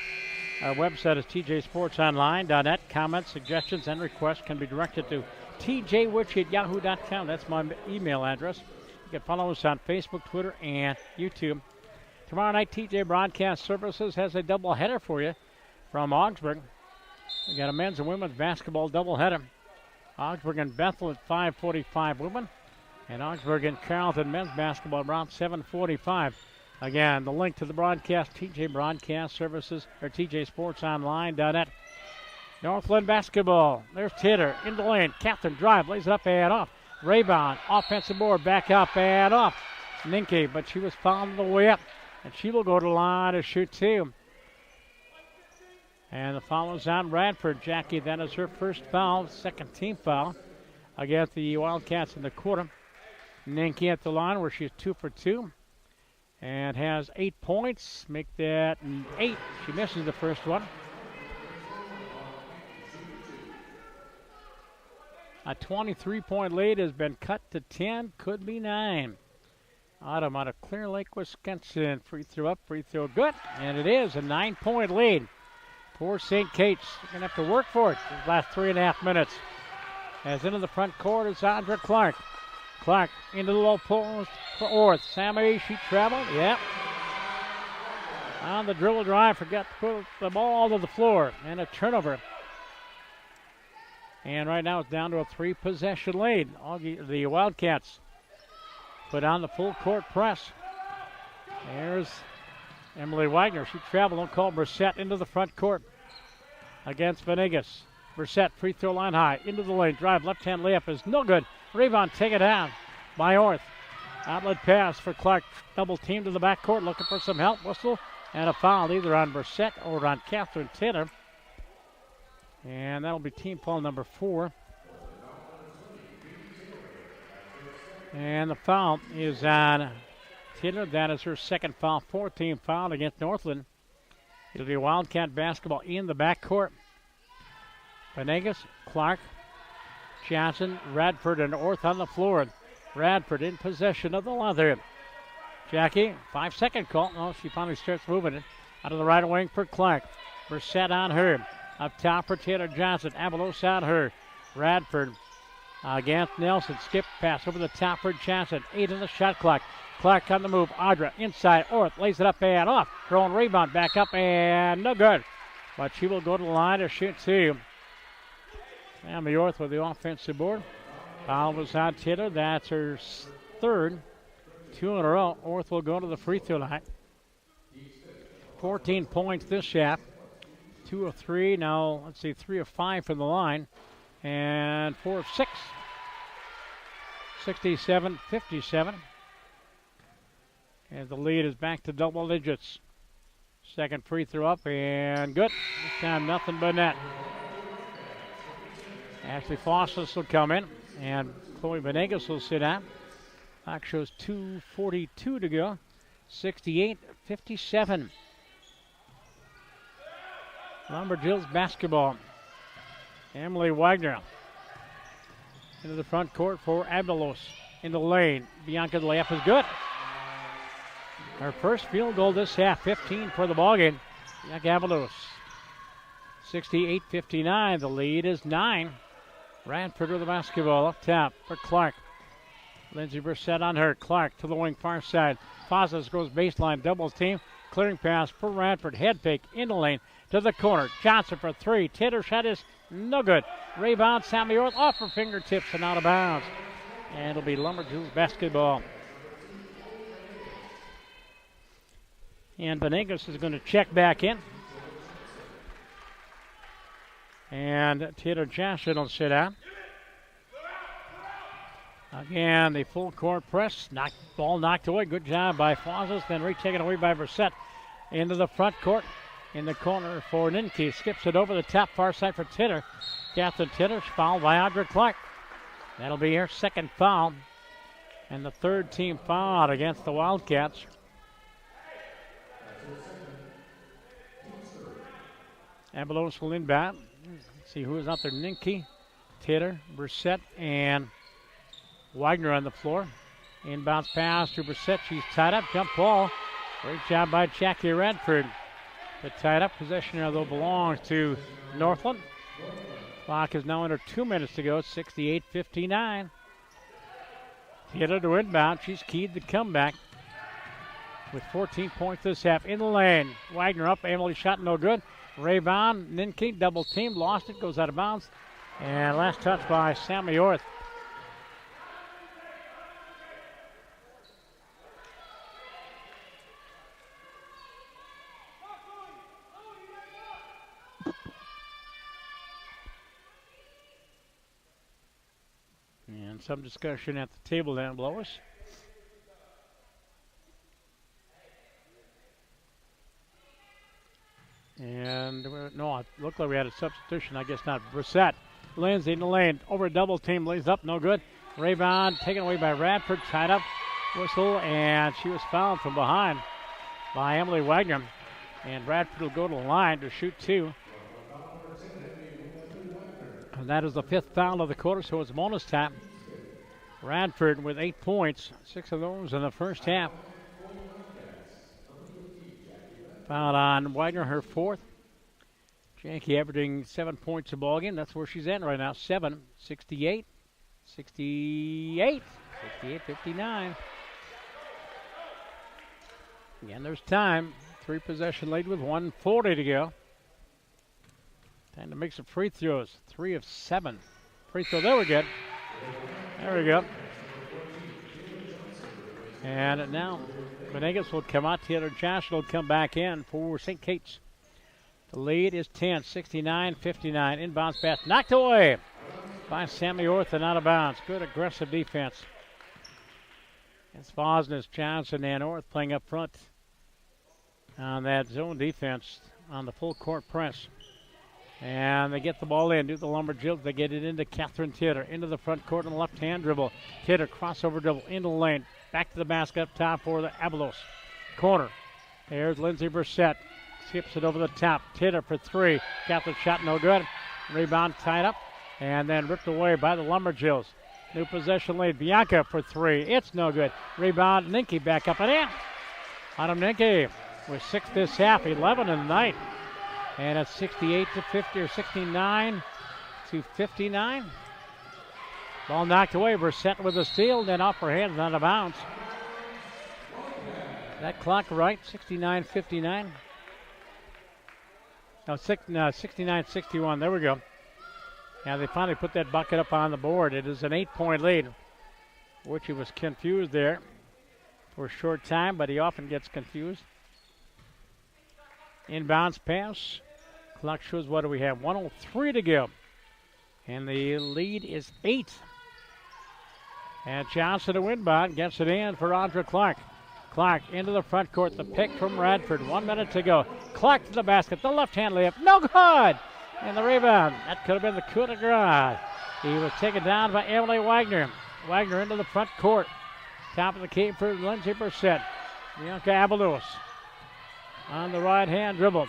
Our website is tjsportsonline.net. Comments, suggestions, and requests can be directed to tjwitch@yahoo.com. That's my email address. You can follow us on Facebook, Twitter, and YouTube. Tomorrow night, TJ Broadcast Services has a doubleheader for you from Augsburg. We got a men's and women's basketball doubleheader. Augsburg and Bethel at 5:45 women, and Augsburg and Carleton men's basketball around 7:45. Again, the link to the broadcast, TJ Broadcast Services, or tjsportsonline.net. Northland basketball. There's Titter in the lane. Catherine drive, lays it up and off. Rebound, offensive board, back up and off. Ninke, but she was fouled on the way up, and she will go to the line to shoot 2. And the foul is on Radford. Jackie, that is her first foul, second team foul against the Wildcats in the quarter. Ninke at the line where she's 2 for 2 and has 8 points. Make that 8. She misses the first one. A 23-point lead has been cut to 10, could be 9. Autumn out of Clear Lake, Wisconsin. Free throw up, free throw good, and it is a 9-point lead for St. Kate's. They're going to have to work for it these last 3.5 minutes. As into the front court is Audra Clark. Clark into the low post for Orth. Sammy, she traveled, yep. On the dribble drive, forgot to put the ball to the floor, and a turnover. And right now it's down to a 3-possession lead. The Wildcats put on the full court press. There's Emily Wagner. She traveled and called Brissett into the front court against Venegas. Brissett, free throw line high, into the lane. Drive, left-hand layup is no good. Rebound taken down by Orth. Outlet pass for Clark. Double team to the backcourt, looking for some help. Whistle and a foul either on Brissett or on Catherine Titter. And that'll be team foul number 4. And the foul is on Titter. That is her second foul, 4th-team foul against Northland. It'll be Wildcat basketball in the backcourt. Venegas, Clark, Johnson, Radford, and Orth on the floor. Radford in possession of the leather. Jackie, 5-second call. Oh, she finally starts moving it. Out of the right wing for Clark. Brissett on her. Up top for Taylor Johnson. Avalos on her. Radford against Nelson. Skip pass over the top for Johnson. 8 in the shot clock. Clark on the move. Audra inside. Orth lays it up and off. Her own rebound back up and no good. But she will go to the line to shoot 2. Sammy Orth with the offensive board. Foul was on Titter. That's her third. 2 in a row. Orth will go to the free throw line. 14 points this half. 2 of 3. Now, let's see, 3 of 5 from the line. And 4 of 6. 67-57. And the lead is back to double digits. Second free throw up and good. This time nothing but net. Ashley Fossis will come in and Chloe Venegas will sit out. Clock shows 2:42 to go. 68-57. Lumberjills basketball. Emily Wagner into the front court for Abelos. In the lane. Bianca, the layup is good. Her first field goal this half, 15 for the ballgame. Bianca Abelos. 68-59. The lead is 9. Radford with the basketball up top for Clark. Lindsay Brissett on her. Clark to the wing far side. Fazas goes baseline, double team. Clearing pass for Radford. Head fake in the lane to the corner. Johnson for three. Taylor shot is no good. Rebound, Sammy Orth off her fingertips and out of bounds. And it'll be Lumberjills basketball. And Venegas is going to check back in. And Taylor Johnson will sit out. Again, the full court press. Ball knocked away. Good job by Fawzes. Then retaken away by Brissett. Into the front court. In the corner for Ninke. Skips it over the top far side for Titter. Catherine Titter fouled by Audra Clark. That'll be her second foul. And the third team foul out against the Wildcats. Abelos will inbound. See who is out there. Ninke, Titter, Brissett, and Wagner on the floor. Inbounds pass to Brissett. She's tied up. Jump ball. Great job by Jackie Radford. The tied up possession, though, belongs to Northland. Clock is now under 2 minutes to go. 68-59. Titter to inbound. She's keyed the comeback with 14 points this half. In the lane. Wagner up. Emily shot no good. Rebound. Ninke double team. Lost it. Goes out of bounds. And last touch by Sammy Orth. And some discussion at the table down below us. And no, it looked like we had a substitution. I guess not. Brissett. Lindsay in the lane. Over a double team. Lays up. No good. Rebound taken away by Radford. Tied up. Whistle. And she was fouled from behind by Emily Wagner. And Radford will go to the line to shoot two. And that is the fifth foul of the quarter, so it's bonus time. Radford with 8 points. 6 of those in the first half. Foul on Wagner, her fourth. Jackie averaging 7 points a ball game. That's where she's at right now. 7, 68, 68, 68, 59. Again, there's time. 3 possession lead with 1:40 to go. Time to make some free throws. 3 of 7. Free throw. There we go. There we go. And now Venegas will come out. Taylor Johnson will come back in for St. Kate's. The lead is 10, 69-59. Inbounds pass knocked away by Sammy Orth and out of bounds. Good aggressive defense. It's Fosnes, Johnson, and Orth playing up front on that zone defense on the full court press. And they get the ball in, do the Lumberjills. They get it into Catherine Titter, into the front court on the left-hand dribble. Titter, crossover dribble, into the lane. Back to the basket up top for the Abelos. Corner. There's Lindsay Brissett. Skips it over the top. Titter for 3. Catherine shot no good. Rebound tied up. And then ripped away by the Lumberjills. New possession lead. Bianca for 3. It's no good. Rebound. Ninke back up and in. Autumn Ninke with 6 this half. 11 in the night. And it's 68-50 or 69-59. Ball knocked away. Brissett with a steal, then off her hands, out of bounds. That clock right, 69-59. No, 69-61. There we go. Now they finally put that bucket up on the board. It is an 8-point lead, which he was confused there for a short time, but he often gets confused. Inbounds pass. Clock shows what do we have? 1:03 to go. And the lead is 8. And Johnson to inbound gets it in for Audra Clark. Clark into the front court. The pick from Radford. 1 minute to go. Clark to the basket. The left-hand layup. No good. And the rebound. That could have been the coup de grace. He was taken down by Emily Wagner. Wagner into the front court. Top of the key for Lindsay Brissett. Bianca Abelos on the right-hand dribble.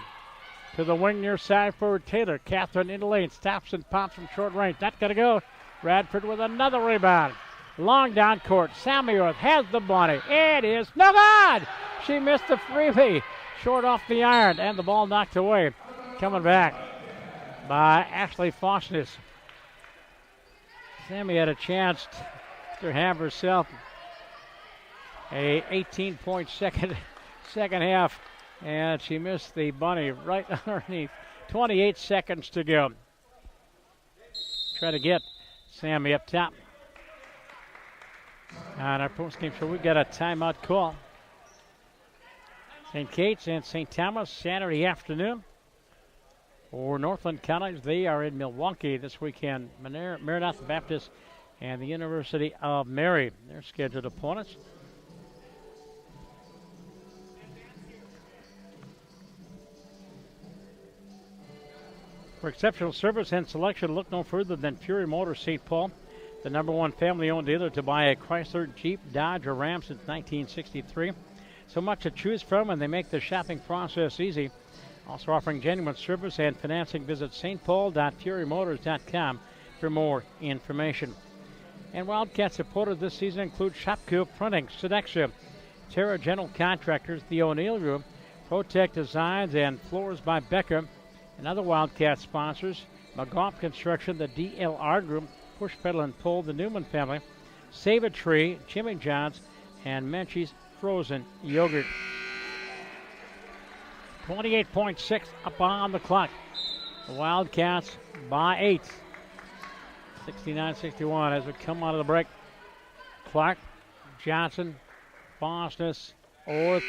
To the wing near side for Taylor. Catherine in the lane. Stops and pops from short range. Not going to go. Radford with another rebound. Long down court. Samuel has the bunny. It is no good. She missed the freebie. Short off the iron. And the ball knocked away. Coming back by Ashley Faustus. Sammy had a chance to have herself a 18-point second half, and she missed the bunny right underneath. 28 seconds to go. Try to get Sammy up top. On our post-game show, we've got a timeout call. St. Kate's and St. Thomas Saturday afternoon. For Northland College, they are in Milwaukee this weekend. Maranatha Baptist and the University of Mary, their scheduled opponents. For exceptional service and selection, look no further than Fury Motors St. Paul, the #1 family-owned dealer to buy a Chrysler, Jeep, Dodge, or Ram since 1963. So much to choose from, and they make the shopping process easy. Also offering genuine service and financing. Visit stpaul.furymotors.com for more information. And Wildcat supporters this season include Shopko Printing, Sodexo, Terra General Contractors, the O'Neill Group, Protect Designs, and Floors by Becker. And other Wildcat sponsors, McGough Construction, the DLR Group, Push Pedal and Pull, the Newman family, Save a Tree, Jimmy John's, and Menchie's Frozen Yogurt. 28.6 up on the clock. The Wildcats by 8. 69-61 as we come out of the break. Clark, Johnson, Faustus, Orth,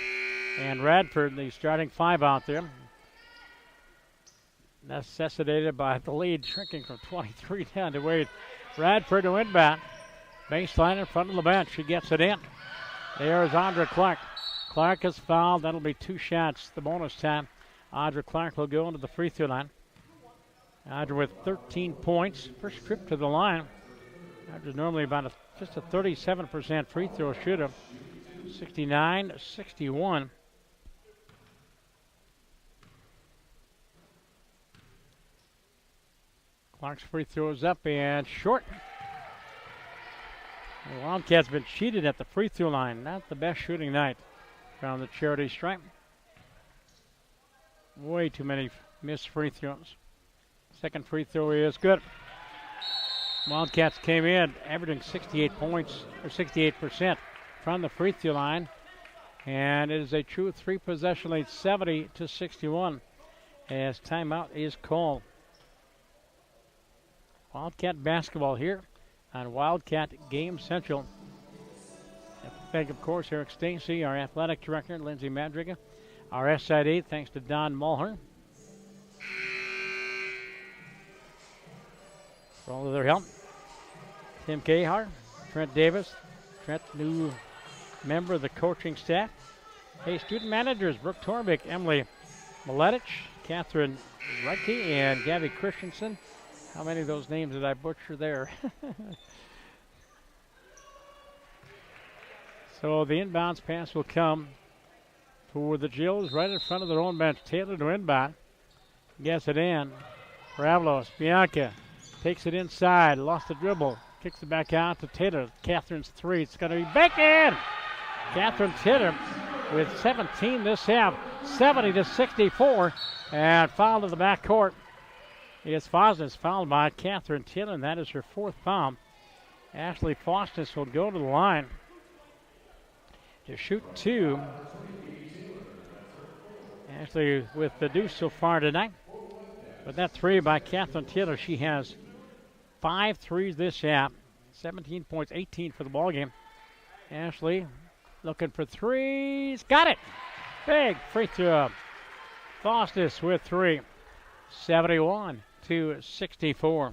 and Radford, the starting five out there. Necessitated by the lead shrinking from 23 down to 8. Radford to inbound. Baseline in front of the bench. She gets it in. There is Audra Clark. Clark is fouled. That'll be 2 shots. The bonus time. Audra Clark will go into the free throw line. Audra with 13 points. First trip to the line. Audra's normally about just a 37% free throw shooter. 69-61. Clark's free throw is up and short. The Wildcats been cheated at the free throw line. Not the best shooting night from the charity stripe. Way too many missed free throws. Second free throw is good. Wildcats came in averaging 68 points, or 68% from the free throw line. And it is a true 3-possession lead, 70-61, as timeout is called. Wildcat basketball here on Wildcat Game Central. Thank, of course, Eric Stacy, our athletic director, Lindsay Madriga, our SID, thanks to Don Mulhern for all of their help. Tim Cahar, Trent Davis, Trent, new member of the coaching staff. Hey, student managers, Brooke Torbick, Emily Miletich, Catherine Reitke, and Gabby Christensen. How many of those names did I butcher there? So the inbounds pass will come for the Jills right in front of their own bench. Taylor to inbound. Gets it in. Ravlos, Bianca takes it inside. Lost the dribble. Kicks it back out to Taylor. Catherine's three. It's going to be back in. Catherine Taylor with 17 this half. 70-64. And foul to the backcourt. It's Faustus fouled by Catherine Taylor, and that is her 4th foul. Ashley Faustus will go to the line to shoot 2. Ashley with the deuce so far tonight. But that 3 by Catherine Taylor, she has 5 threes this half. 17 points, 18 for the ballgame. Ashley looking for threes. Got it! Big free throw. Faustus with 3. 71-64.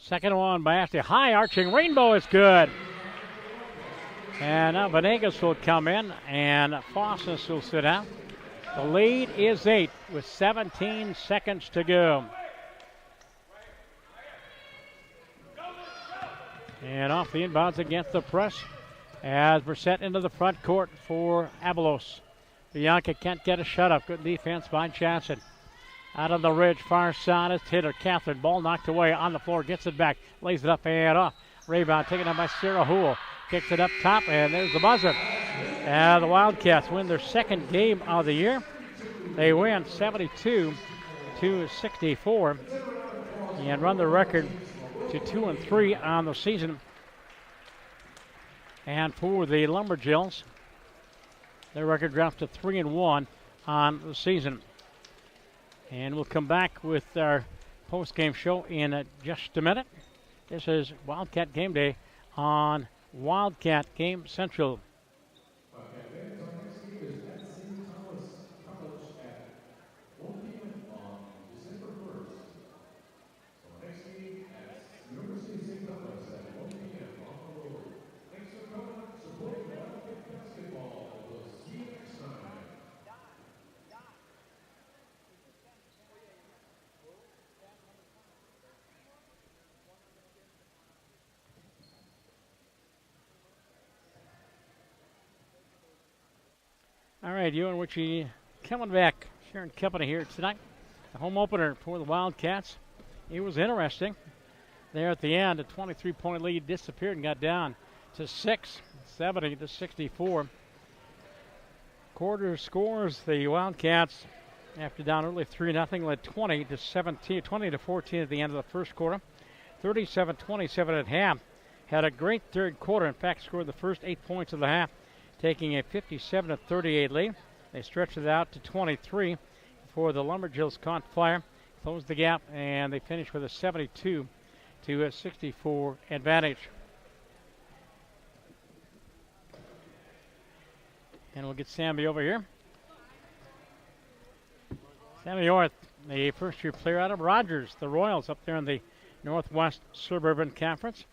Second one by Ashley. High arching rainbow is good. And now Venegas will come in and Fossis will sit out. The lead is 8 with 17 seconds to go. And off the inbounds against the press as we're set into the front court for Avalos. Bianca can't get a shut up. Good defense by Johnson. Out on the ridge, far side is Taylor Catherine. Ball knocked away on the floor, gets it back, lays it up and off. Rebound taken up by Sarah Houle. Kicks it up top, and there's the buzzer. The Wildcats win their second game of the year. They win 72-64 and run the record to 2-3 on the season. And for the Lumberjills, their record drops to 3-1 on the season. And we'll come back with our post-game show in just a minute. This is Wildcat Game Day on Wildcat Game Central. All right, you and Richie coming back, sharing company here tonight. The home opener for the Wildcats. It was interesting. There at the end, a 23-point lead disappeared and got down to 6, 70-64. Quarter scores, the Wildcats, after down early 3-0, led 20-14 at the end of the first quarter. 37-27 at half. Had a great third quarter. In fact, scored the first 8 points of the half, taking a 57-38 lead. They stretched it out to 23 before the Lumberjills caught fire, closed the gap, and they finished with a 72-64 advantage. And we'll get Sammy over here. Sammy Orth, the first-year player out of Rogers, the Royals up there in the Northwest Suburban Conference.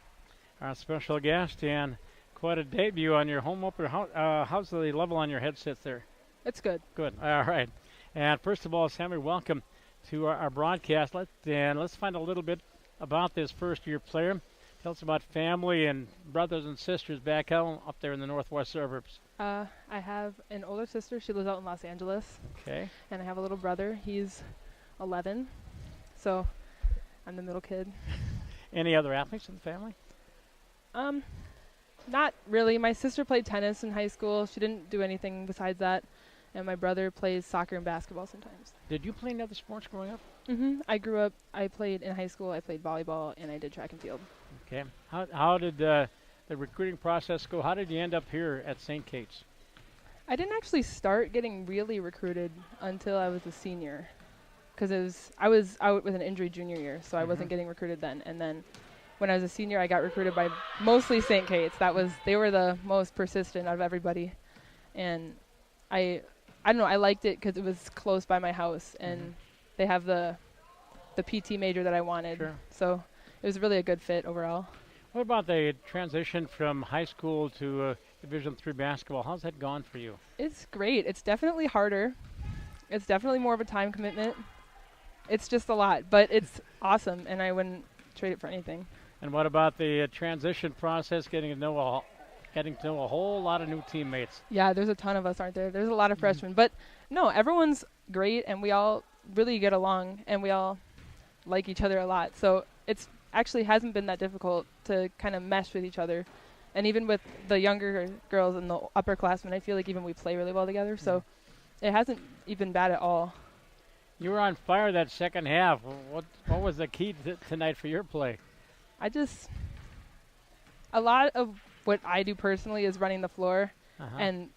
Our special guest, and quite a debut on your home opener. How's the level on your headsets there? It's good. Good. All right. And first of all, Sammy, welcome to our broadcast. Let's find a little bit about this first-year player. Tell us about family and brothers and sisters back home up there in the northwest suburbs. I have an older sister. She lives out in Los Angeles. Okay. And I have a little brother. He's 11. So I'm the middle kid. Any other athletes in the family? Not really. My sister played tennis in high school. She didn't do anything besides that. And my brother plays soccer and basketball sometimes. Did you play any other sports growing up? I grew up, I played in high school, I played volleyball, and I did track and field. Okay. How did the recruiting process go? How did you end up here at St. Kate's? I didn't actually start getting really recruited until I was a senior. Because I was out with an injury junior year, so I wasn't getting recruited then. And then when I was a senior, I got recruited by mostly St. Kate's. They were the most persistent out of everybody. And I don't know, I liked it because it was close by my house, and they have the PT major that I wanted. Sure. So it was really a good fit overall. What about the transition from high school to Division III basketball? How's that gone for you? It's great. It's definitely harder. It's definitely more of a time commitment. It's just a lot, but it's awesome, and I wouldn't trade it for anything. And what about the transition process, getting to know a whole lot of new teammates? Yeah, there's a ton of us, aren't there? There's a lot of freshmen. But, no, everyone's great, and we all really get along, and we all like each other a lot. So it's actually hasn't been that difficult to kind of mesh with each other. And even with the younger girls and the upperclassmen, I feel like even we play really well together. So it hasn't even bad at all. You were on fire that second half. What was the key tonight for your play? A lot of what I do personally is running the floor, and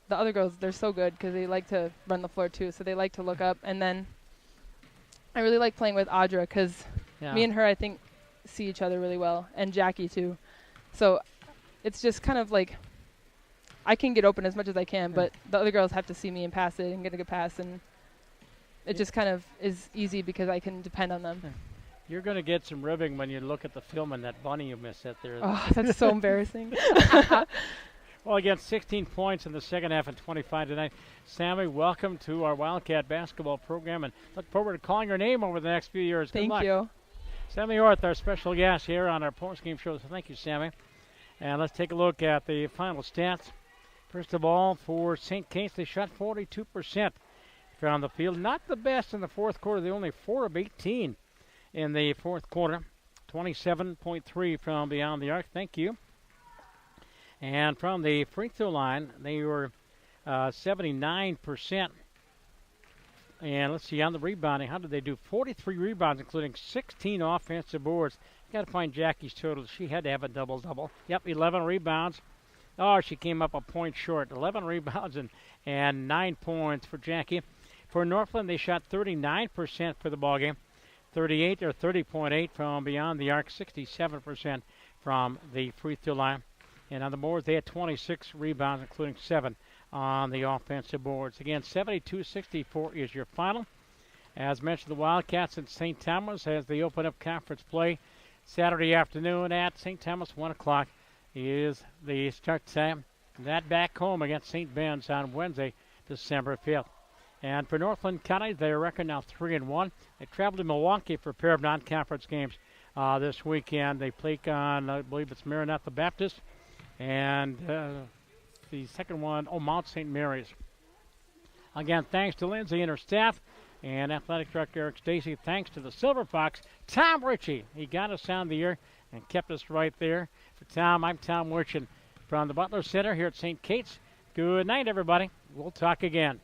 the other girls, they're so good because they like to run the floor too, so they like to look up. And then I really like playing with Audra because me and her, I think, see each other really well, and Jackie too. So it's just kind of like I can get open as much as I can, but the other girls have to see me and pass it and get a good pass, and it just kind of is easy because I can depend on them. You're going to get some ribbing when you look at the film and that bunny you missed that there. Oh, that's so embarrassing. Well, again, 16 points in the second half and 25 tonight. Sammy, welcome to our Wildcat basketball program, and look forward to calling your name over the next few years. Good luck. Thank you. Sammy Orth, our special guest here on our post-game show. So thank you, Sammy. And let's take a look at the final stats. First of all, for St. Kate's, they shot 42% from the field. Not the best in the fourth quarter. They only 4 of 18 in the fourth quarter. 27.3 from beyond the arc. Thank you. And from the free throw line, they were 79%. And let's see, on the rebounding, how did they do? 43 rebounds, including 16 offensive boards. Got to find Jackie's total. She had to have a double-double. Yep, 11 rebounds. Oh, she came up a point short. 11 rebounds and 9 points for Jackie. For Northland, they shot 39% for the ballgame. 30.8 from beyond the arc, 67% from the free throw line. And on the boards, they had 26 rebounds, including 7 on the offensive boards. Again, 72-64 is your final. As mentioned, the Wildcats in St. Thomas as they open up conference play Saturday afternoon at St. Thomas. 1 o'clock is the start time. That back home against St. Ben's on Wednesday, December 5th. And for Northland County, their record now 3-1. They travel to Milwaukee for a pair of non-conference games this weekend. They play on, I believe it's Maranatha Baptist. And the second one, Mount St. Mary's. Again, thanks to Lindsay and her staff and Athletic Director Eric Stacy. Thanks to the Silver Fox, Tom Ritchie. He got us on the air and kept us right there. For Tom, I'm Tom Wirchin from the Butler Center here at St. Kate's. Good night, everybody. We'll talk again.